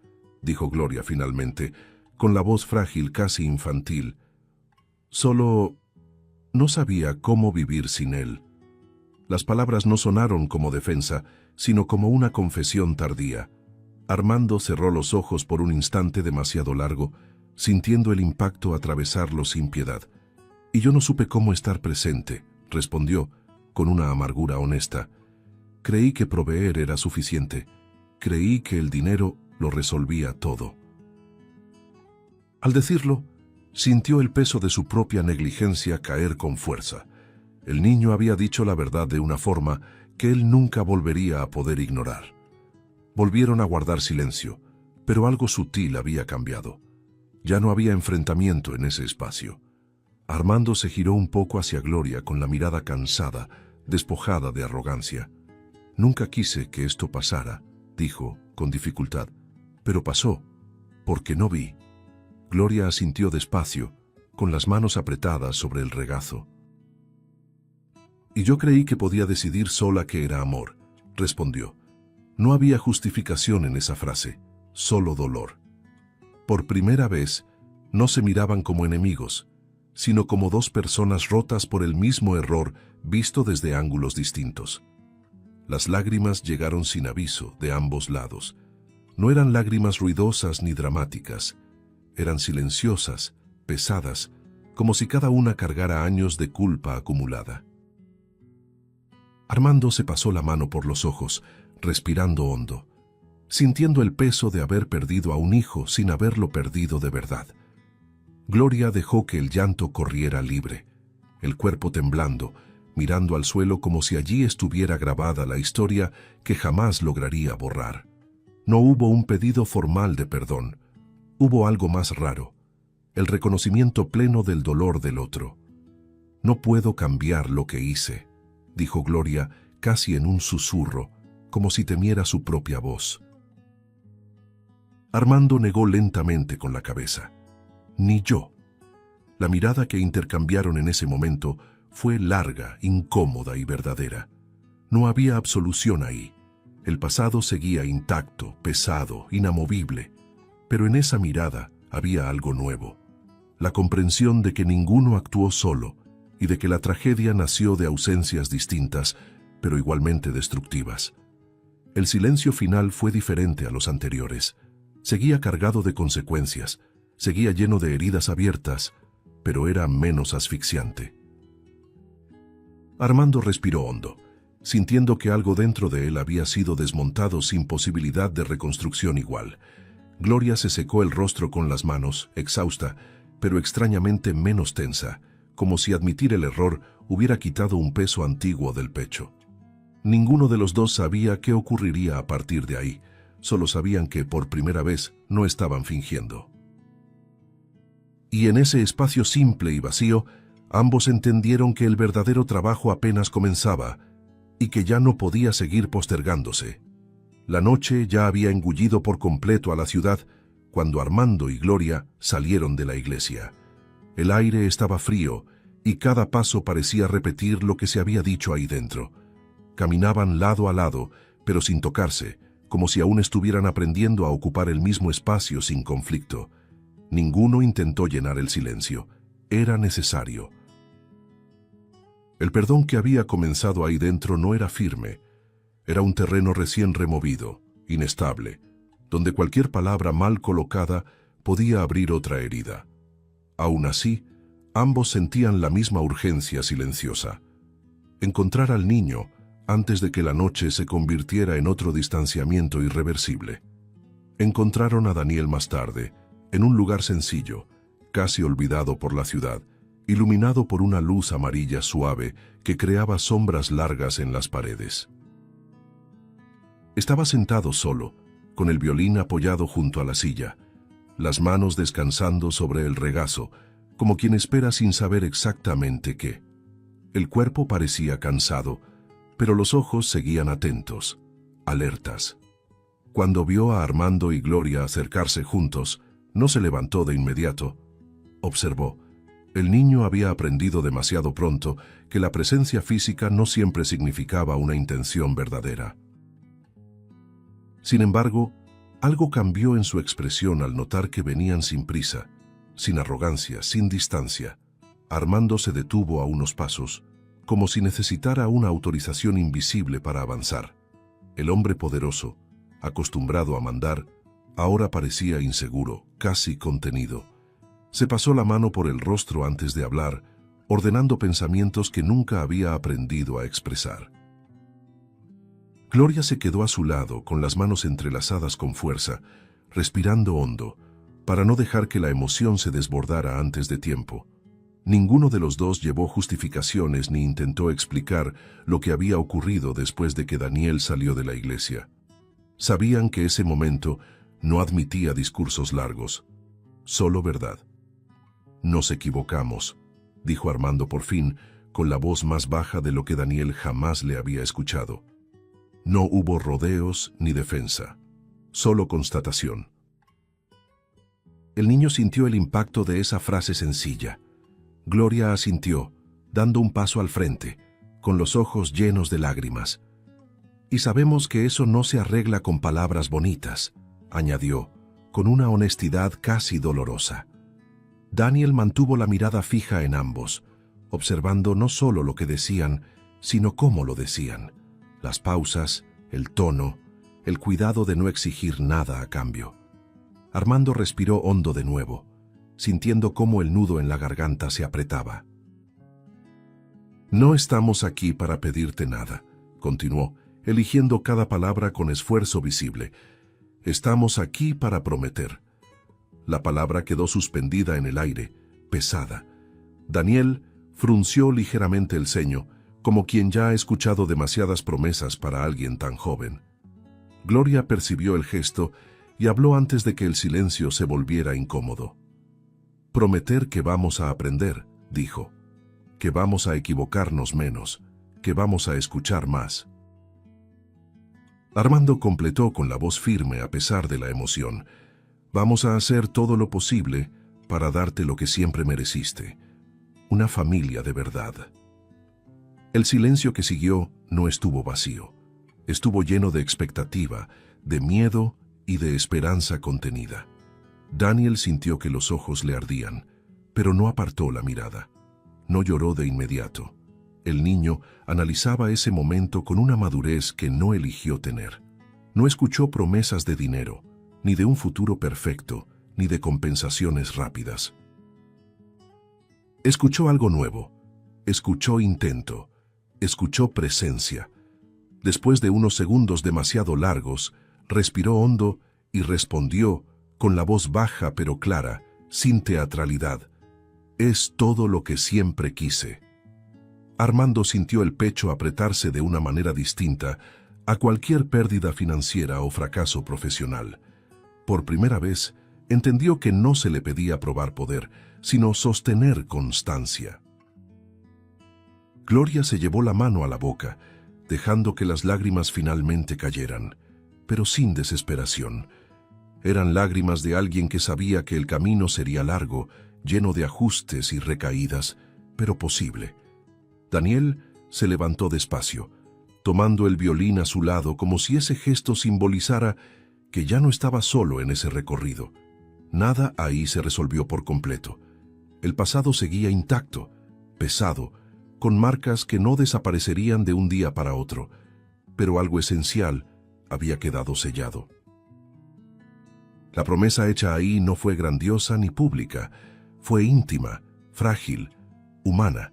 dijo Gloria finalmente, con la voz frágil, casi infantil. Solo no sabía cómo vivir sin él. Las palabras no sonaron como defensa, sino como una confesión tardía. Armando cerró los ojos por un instante demasiado largo, sintiendo el impacto atravesarlo sin piedad. Y yo no supe cómo estar presente, respondió, con una amargura honesta. Creí que proveer era suficiente. Creí que el dinero lo resolvía todo. Al decirlo, sintió el peso de su propia negligencia caer con fuerza. El niño había dicho la verdad de una forma que él nunca volvería a poder ignorar. Volvieron a guardar silencio, pero algo sutil había cambiado. Ya no había enfrentamiento en ese espacio. Armando se giró un poco hacia Gloria con la mirada cansada, despojada de arrogancia. «Nunca quise que esto pasara», dijo, con dificultad. «Pero pasó, porque no vi». Gloria asintió despacio, con las manos apretadas sobre el regazo. «Y yo creí que podía decidir sola que era amor», respondió. No había justificación en esa frase, solo dolor. Por primera vez, no se miraban como enemigos, sino como dos personas rotas por el mismo error visto desde ángulos distintos. Las lágrimas llegaron sin aviso de ambos lados. No eran lágrimas ruidosas ni dramáticas, eran silenciosas, pesadas, como si cada una cargara años de culpa acumulada. Armando se pasó la mano por los ojos, respirando hondo, sintiendo el peso de haber perdido a un hijo sin haberlo perdido de verdad. Gloria dejó que el llanto corriera libre, el cuerpo temblando, mirando al suelo como si allí estuviera grabada la historia que jamás lograría borrar. No hubo un pedido formal de perdón, hubo algo más raro, el reconocimiento pleno del dolor del otro. «No puedo cambiar lo que hice», dijo Gloria casi en un susurro, como si temiera su propia voz. Armando negó lentamente con la cabeza. «Ni yo». La mirada que intercambiaron en ese momento fue larga, incómoda y verdadera. No había absolución ahí. El pasado seguía intacto, pesado, inamovible. Pero en esa mirada había algo nuevo. La comprensión de que ninguno actuó solo y de que la tragedia nació de ausencias distintas, pero igualmente destructivas. El silencio final fue diferente a los anteriores. Seguía cargado de consecuencias, seguía lleno de heridas abiertas, pero era menos asfixiante. Armando respiró hondo, sintiendo que algo dentro de él había sido desmontado sin posibilidad de reconstrucción igual. Gloria se secó el rostro con las manos, exhausta, pero extrañamente menos tensa, como si admitir el error hubiera quitado un peso antiguo del pecho. Ninguno de los dos sabía qué ocurriría a partir de ahí, solo sabían que por primera vez no estaban fingiendo. Y en ese espacio simple y vacío, ambos entendieron que el verdadero trabajo apenas comenzaba y que ya no podía seguir postergándose. La noche ya había engullido por completo a la ciudad cuando Armando y Gloria salieron de la iglesia. El aire estaba frío y cada paso parecía repetir lo que se había dicho ahí dentro. Caminaban lado a lado, pero sin tocarse, como si aún estuvieran aprendiendo a ocupar el mismo espacio sin conflicto. Ninguno intentó llenar el silencio. Era necesario. El perdón que había comenzado ahí dentro no era firme. Era un terreno recién removido, inestable, donde cualquier palabra mal colocada podía abrir otra herida. Aún así, ambos sentían la misma urgencia silenciosa. Encontrar al niño antes de que la noche se convirtiera en otro distanciamiento irreversible. Encontraron a Daniel más tarde, en un lugar sencillo, casi olvidado por la ciudad, iluminado por una luz amarilla suave que creaba sombras largas en las paredes. Estaba sentado solo, con el violín apoyado junto a la silla, las manos descansando sobre el regazo, como quien espera sin saber exactamente qué. El cuerpo parecía cansado, pero los ojos seguían atentos, alertas. Cuando vio a Armando y Gloria acercarse juntos, no se levantó de inmediato. Observó. El niño había aprendido demasiado pronto que la presencia física no siempre significaba una intención verdadera. Sin embargo, algo cambió en su expresión al notar que venían sin prisa, sin arrogancia, sin distancia. Armando se detuvo a unos pasos, como si necesitara una autorización invisible para avanzar. El hombre poderoso, acostumbrado a mandar, ahora parecía inseguro, casi contenido. Se pasó la mano por el rostro antes de hablar, ordenando pensamientos que nunca había aprendido a expresar. Gloria se quedó a su lado, con las manos entrelazadas con fuerza, respirando hondo, para no dejar que la emoción se desbordara antes de tiempo. Ninguno de los dos llevó justificaciones ni intentó explicar lo que había ocurrido después de que Daniel salió de la iglesia. Sabían que ese momento no admitía discursos largos, solo verdad. «Nos equivocamos», dijo Armando por fin, con la voz más baja de lo que Daniel jamás le había escuchado. No hubo rodeos ni defensa, solo constatación. El niño sintió el impacto de esa frase sencilla. Gloria asintió, dando un paso al frente, con los ojos llenos de lágrimas. «Y sabemos que eso no se arregla con palabras bonitas», añadió, con una honestidad casi dolorosa. Daniel mantuvo la mirada fija en ambos, observando no solo lo que decían, sino cómo lo decían. Las pausas, el tono, el cuidado de no exigir nada a cambio. Armando respiró hondo de nuevo, sintiendo cómo el nudo en la garganta se apretaba. «No estamos aquí para pedirte nada», continuó, eligiendo cada palabra con esfuerzo visible. «Estamos aquí para prometer». La palabra quedó suspendida en el aire, pesada. Daniel frunció ligeramente el ceño, como quien ya ha escuchado demasiadas promesas para alguien tan joven. Gloria percibió el gesto y habló antes de que el silencio se volviera incómodo. «Prometer que vamos a aprender», dijo, «que vamos a equivocarnos menos, que vamos a escuchar más». Armando completó con la voz firme a pesar de la emoción. «Vamos a hacer todo lo posible para darte lo que siempre mereciste, una familia de verdad». El silencio que siguió no estuvo vacío, estuvo lleno de expectativa, de miedo y de esperanza contenida. Daniel sintió que los ojos le ardían, pero no apartó la mirada. No lloró de inmediato. El niño analizaba ese momento con una madurez que no eligió tener. No escuchó promesas de dinero, ni de un futuro perfecto, ni de compensaciones rápidas. Escuchó algo nuevo, escuchó intento, escuchó presencia. Después de unos segundos demasiado largos, respiró hondo y respondió, con la voz baja pero clara, sin teatralidad: «Es todo lo que siempre quise». Armando sintió el pecho apretarse de una manera distinta a cualquier pérdida financiera o fracaso profesional. Por primera vez, entendió que no se le pedía probar poder, sino sostener constancia. Gloria se llevó la mano a la boca, dejando que las lágrimas finalmente cayeran, pero sin desesperación. Eran lágrimas de alguien que sabía que el camino sería largo, lleno de ajustes y recaídas, pero posible. Daniel se levantó despacio, tomando el violín a su lado como si ese gesto simbolizara que ya no estaba solo en ese recorrido. Nada ahí se resolvió por completo. El pasado seguía intacto, pesado, con marcas que no desaparecerían de un día para otro, pero algo esencial había quedado sellado. La promesa hecha ahí no fue grandiosa ni pública, fue íntima, frágil, humana.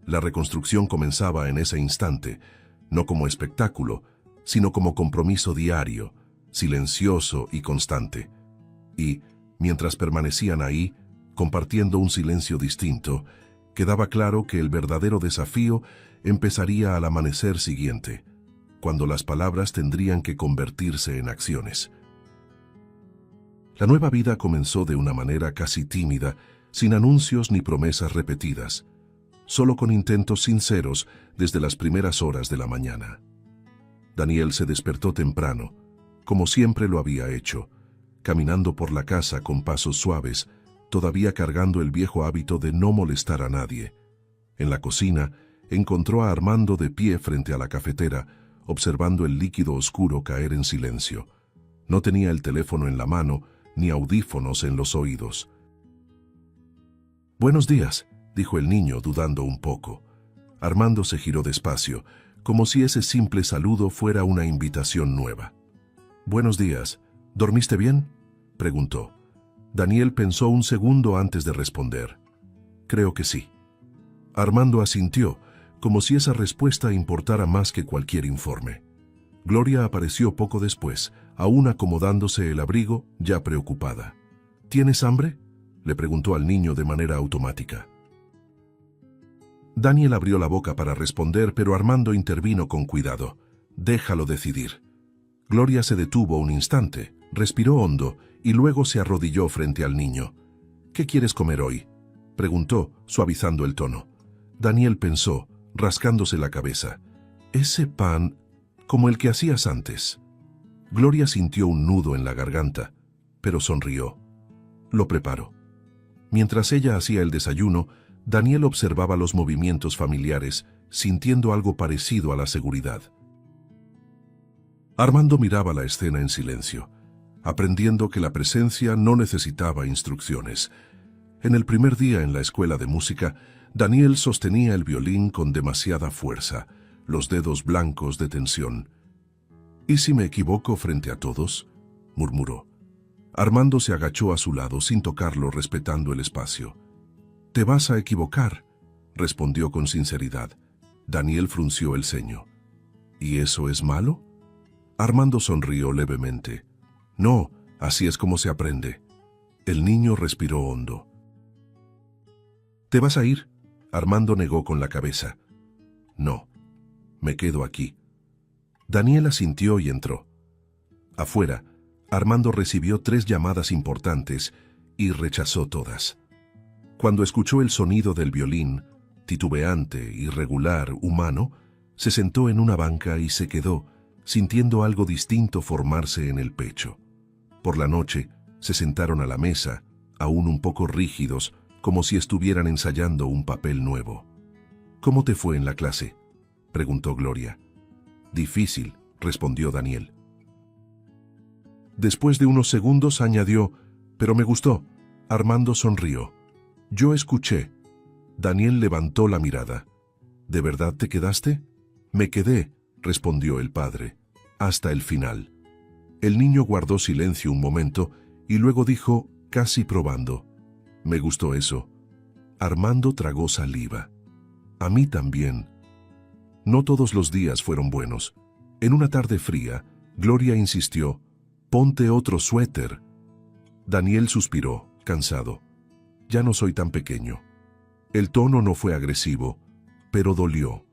La reconstrucción comenzaba en ese instante, no como espectáculo, sino como compromiso diario, silencioso y constante. Y, mientras permanecían ahí, compartiendo un silencio distinto, quedaba claro que el verdadero desafío empezaría al amanecer siguiente, cuando las palabras tendrían que convertirse en acciones. La nueva vida comenzó de una manera casi tímida, sin anuncios ni promesas repetidas, solo con intentos sinceros desde las primeras horas de la mañana. Daniel se despertó temprano, como siempre lo había hecho, caminando por la casa con pasos suaves, todavía cargando el viejo hábito de no molestar a nadie. En la cocina, encontró a Armando de pie frente a la cafetera, observando el líquido oscuro caer en silencio. No tenía el teléfono en la mano, ni audífonos en los oídos. «Buenos días», dijo el niño, dudando un poco. Armando se giró despacio, como si ese simple saludo fuera una invitación nueva. «Buenos días. ¿Dormiste bien?», preguntó. Daniel pensó un segundo antes de responder. «Creo que sí». Armando asintió, como si esa respuesta importara más que cualquier informe. Gloria apareció poco después, aún acomodándose el abrigo, ya preocupada. «¿Tienes hambre?», le preguntó al niño de manera automática. Daniel abrió la boca para responder, pero Armando intervino con cuidado. «Déjalo decidir». Gloria se detuvo un instante, respiró hondo y luego se arrodilló frente al niño. «¿Qué quieres comer hoy?», preguntó, suavizando el tono. Daniel pensó, rascándose la cabeza. «Ese pan, como el que hacías antes». Gloria sintió un nudo en la garganta, pero sonrió. «Lo preparo». Mientras ella hacía el desayuno, Daniel observaba los movimientos familiares, sintiendo algo parecido a la seguridad. Armando miraba la escena en silencio, aprendiendo que la presencia no necesitaba instrucciones. En el primer día en la escuela de música, Daniel sostenía el violín con demasiada fuerza, los dedos blancos de tensión. «¿Y si me equivoco frente a todos?», murmuró. Armando se agachó a su lado sin tocarlo, respetando el espacio. «Te vas a equivocar», respondió con sinceridad. Daniel frunció el ceño. «¿Y eso es malo?». Armando sonrió levemente. «No, así es como se aprende». El niño respiró hondo. «¿Te vas a ir?», Armando negó con la cabeza. «No, me quedo aquí». Daniel asintió y entró. Afuera, Armando recibió 3 llamadas importantes y rechazó todas. Cuando escuchó el sonido del violín, titubeante, irregular, humano, se sentó en una banca y se quedó, sintiendo algo distinto formarse en el pecho. Por la noche, se sentaron a la mesa, aún un poco rígidos, como si estuvieran ensayando un papel nuevo. «¿Cómo te fue en la clase?», preguntó Gloria. «Difícil», respondió Daniel. Después de unos segundos añadió: «Pero me gustó». Armando sonrió. «Yo escuché». Daniel levantó la mirada. «¿De verdad te quedaste?». «Me quedé», respondió el padre, «hasta el final». El niño guardó silencio un momento y luego dijo, casi probando: «Me gustó eso». Armando tragó saliva. «A mí también». No todos los días fueron buenos. En una tarde fría, Gloria insistió: «Ponte otro suéter». Daniel suspiró, cansado. «Ya no soy tan pequeño». El tono no fue agresivo, pero dolió.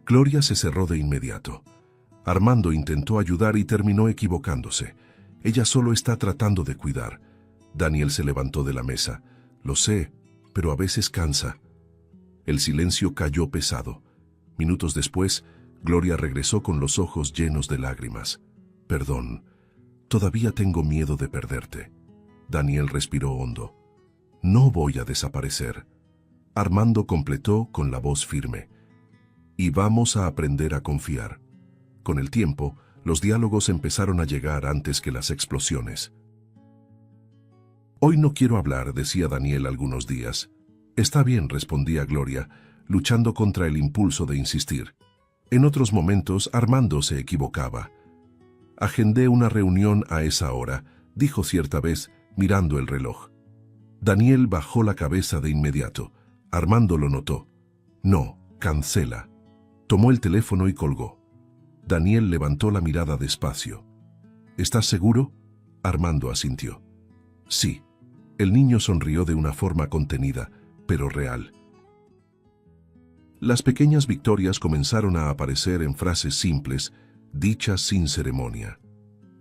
Gloria se cerró de inmediato. Armando intentó ayudar y terminó equivocándose. «Ella solo está tratando de cuidar». Daniel se levantó de la mesa. «Lo sé, pero a veces cansa». El silencio cayó pesado. Minutos después, Gloria regresó con los ojos llenos de lágrimas. «Perdón, todavía tengo miedo de perderte». Daniel respiró hondo. «No voy a desaparecer». Armando completó con la voz firme: «Y vamos a aprender a confiar». Con el tiempo, los diálogos empezaron a llegar antes que las explosiones. «Hoy no quiero hablar», decía Daniel algunos días. «Está bien», respondía Gloria, luchando contra el impulso de insistir. En otros momentos, Armando se equivocaba. «Agendé una reunión a esa hora», dijo cierta vez, mirando el reloj. Daniel bajó la cabeza de inmediato. Armando lo notó. «No, cancela». Tomó el teléfono y colgó. Daniel levantó la mirada despacio. «¿Estás seguro?». Armando asintió. «Sí». El niño sonrió de una forma contenida, pero real. Las pequeñas victorias comenzaron a aparecer en frases simples, dichas sin ceremonia.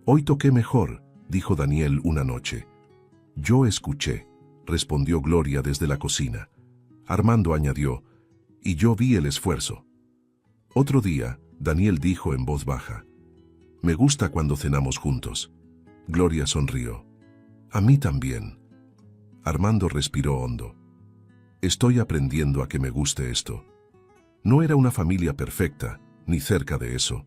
«Hoy toqué mejor», dijo Daniel una noche. «Yo escuché», respondió Gloria desde la cocina. Armando añadió: «Y yo vi el esfuerzo». Otro día, Daniel dijo en voz baja: «Me gusta cuando cenamos juntos». Gloria sonrió. «A mí también». Armando respiró hondo. «Estoy aprendiendo a que me guste esto». No era una familia perfecta, ni cerca de eso.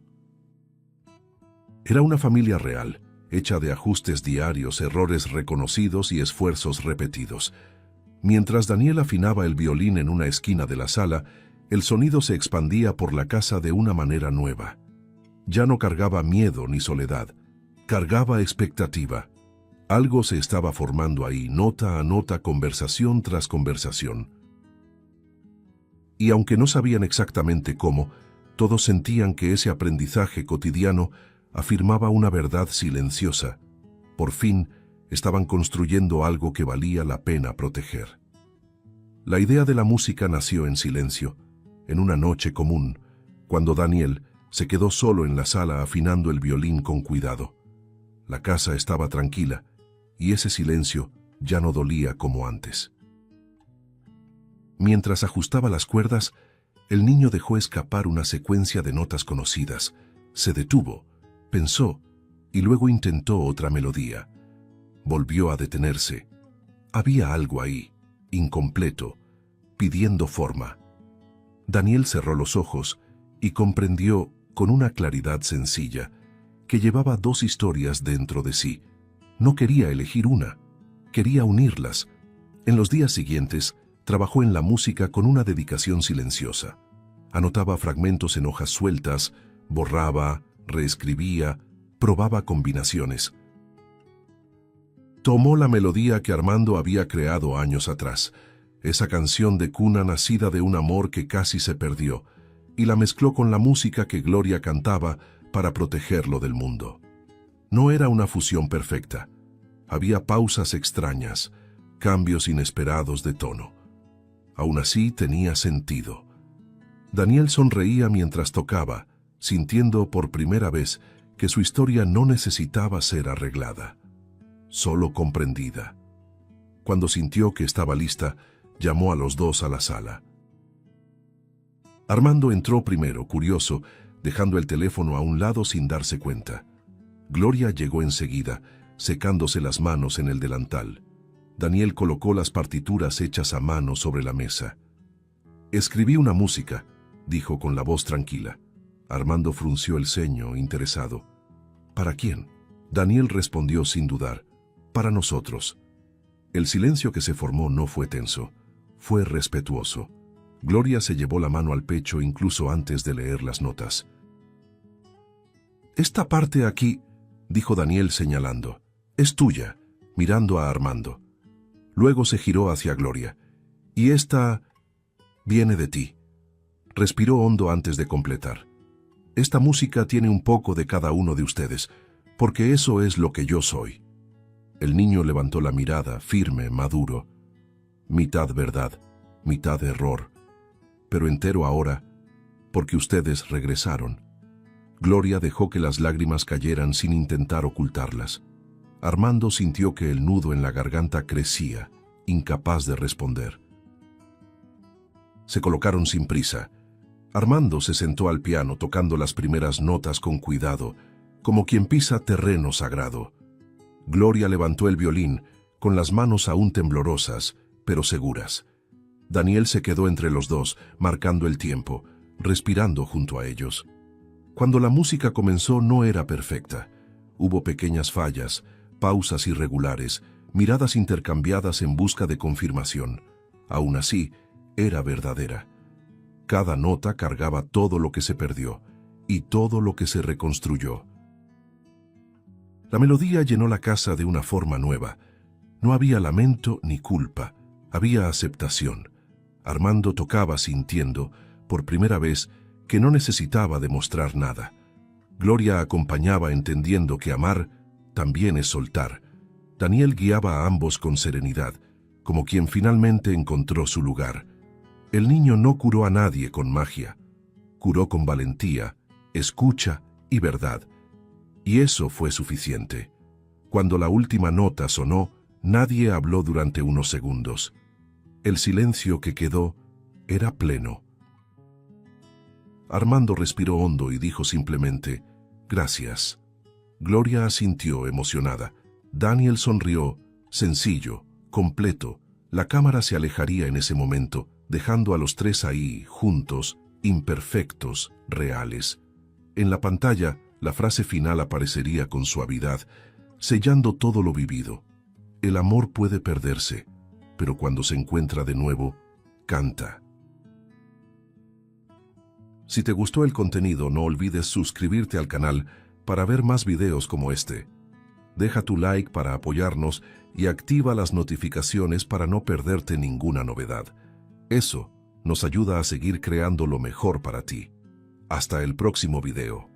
Era una familia real, hecha de ajustes diarios, errores reconocidos y esfuerzos repetidos. Mientras Daniel afinaba el violín en una esquina de la sala, el sonido se expandía por la casa de una manera nueva. Ya no cargaba miedo ni soledad, cargaba expectativa. Algo se estaba formando ahí, nota a nota, conversación tras conversación. Y aunque no sabían exactamente cómo, todos sentían que ese aprendizaje cotidiano afirmaba una verdad silenciosa. Por fin, estaban construyendo algo que valía la pena proteger. La idea de la música nació en silencio, en una noche común, cuando Daniel se quedó solo en la sala afinando el violín con cuidado. La casa estaba tranquila, y ese silencio ya no dolía como antes. Mientras ajustaba las cuerdas, el niño dejó escapar una secuencia de notas conocidas. Se detuvo, pensó, y luego intentó otra melodía. Volvió a detenerse. Había algo ahí, incompleto, pidiendo forma. Daniel cerró los ojos y comprendió, con una claridad sencilla, que llevaba dos historias dentro de sí. No quería elegir una, quería unirlas. En los días siguientes, trabajó en la música con una dedicación silenciosa. Anotaba fragmentos en hojas sueltas, borraba, reescribía, probaba combinaciones. Tomó la melodía que Armando había creado años atrás, esa canción de cuna nacida de un amor que casi se perdió, y la mezcló con la música que Gloria cantaba para protegerlo del mundo. No era una fusión perfecta. Había pausas extrañas, cambios inesperados de tono. Aún así tenía sentido. Daniel sonreía mientras tocaba, sintiendo por primera vez que su historia no necesitaba ser arreglada, solo comprendida. Cuando sintió que estaba lista, llamó a los dos a la sala. Armando entró primero, curioso, dejando el teléfono a un lado sin darse cuenta. Gloria llegó enseguida, secándose las manos en el delantal. Daniel colocó las partituras hechas a mano sobre la mesa. «Escribí una música», dijo con la voz tranquila. Armando frunció el ceño, interesado. «¿Para quién?». Daniel respondió sin dudar. «Para nosotros». El silencio que se formó no fue tenso, fue respetuoso. Gloria se llevó la mano al pecho incluso antes de leer las notas. «Esta parte aquí», dijo Daniel señalando, «es tuya», mirando a Armando. Luego se giró hacia Gloria. «Y esta viene de ti». Respiró hondo antes de completar. «Esta música tiene un poco de cada uno de ustedes, porque eso es lo que yo soy». El niño levantó la mirada, firme, maduro. «Mitad verdad, mitad error, pero entero ahora, porque ustedes regresaron». Gloria dejó que las lágrimas cayeran sin intentar ocultarlas. Armando sintió que el nudo en la garganta crecía, incapaz de responder. Se colocaron sin prisa. Armando se sentó al piano tocando las primeras notas con cuidado, como quien pisa terreno sagrado. Gloria levantó el violín, con las manos aún temblorosas, pero seguras. Daniel se quedó entre los dos, marcando el tiempo, respirando junto a ellos. Cuando la música comenzó no era perfecta. Hubo pequeñas fallas, pausas irregulares, miradas intercambiadas en busca de confirmación. Aún así, era verdadera. Cada nota cargaba todo lo que se perdió y todo lo que se reconstruyó. La melodía llenó la casa de una forma nueva. No había lamento ni culpa, había aceptación. Armando tocaba sintiendo, por primera vez, que no necesitaba demostrar nada. Gloria acompañaba entendiendo que amar también es soltar. Daniel guiaba a ambos con serenidad, como quien finalmente encontró su lugar. El niño no curó a nadie con magia. Curó con valentía, escucha y verdad. Y eso fue suficiente. Cuando la última nota sonó, nadie habló durante unos segundos. El silencio que quedó era pleno. Armando respiró hondo y dijo simplemente, «Gracias». Gloria asintió emocionada. Daniel sonrió, sencillo, completo. La cámara se alejaría en ese momento, dejando a los tres ahí, juntos, imperfectos, reales. En la pantalla, la frase final aparecería con suavidad, sellando todo lo vivido. El amor puede perderse, pero cuando se encuentra de nuevo, canta. Si te gustó el contenido, no olvides suscribirte al canal para ver más videos como este. Deja tu like para apoyarnos y activa las notificaciones para no perderte ninguna novedad. Eso nos ayuda a seguir creando lo mejor para ti. Hasta el próximo video.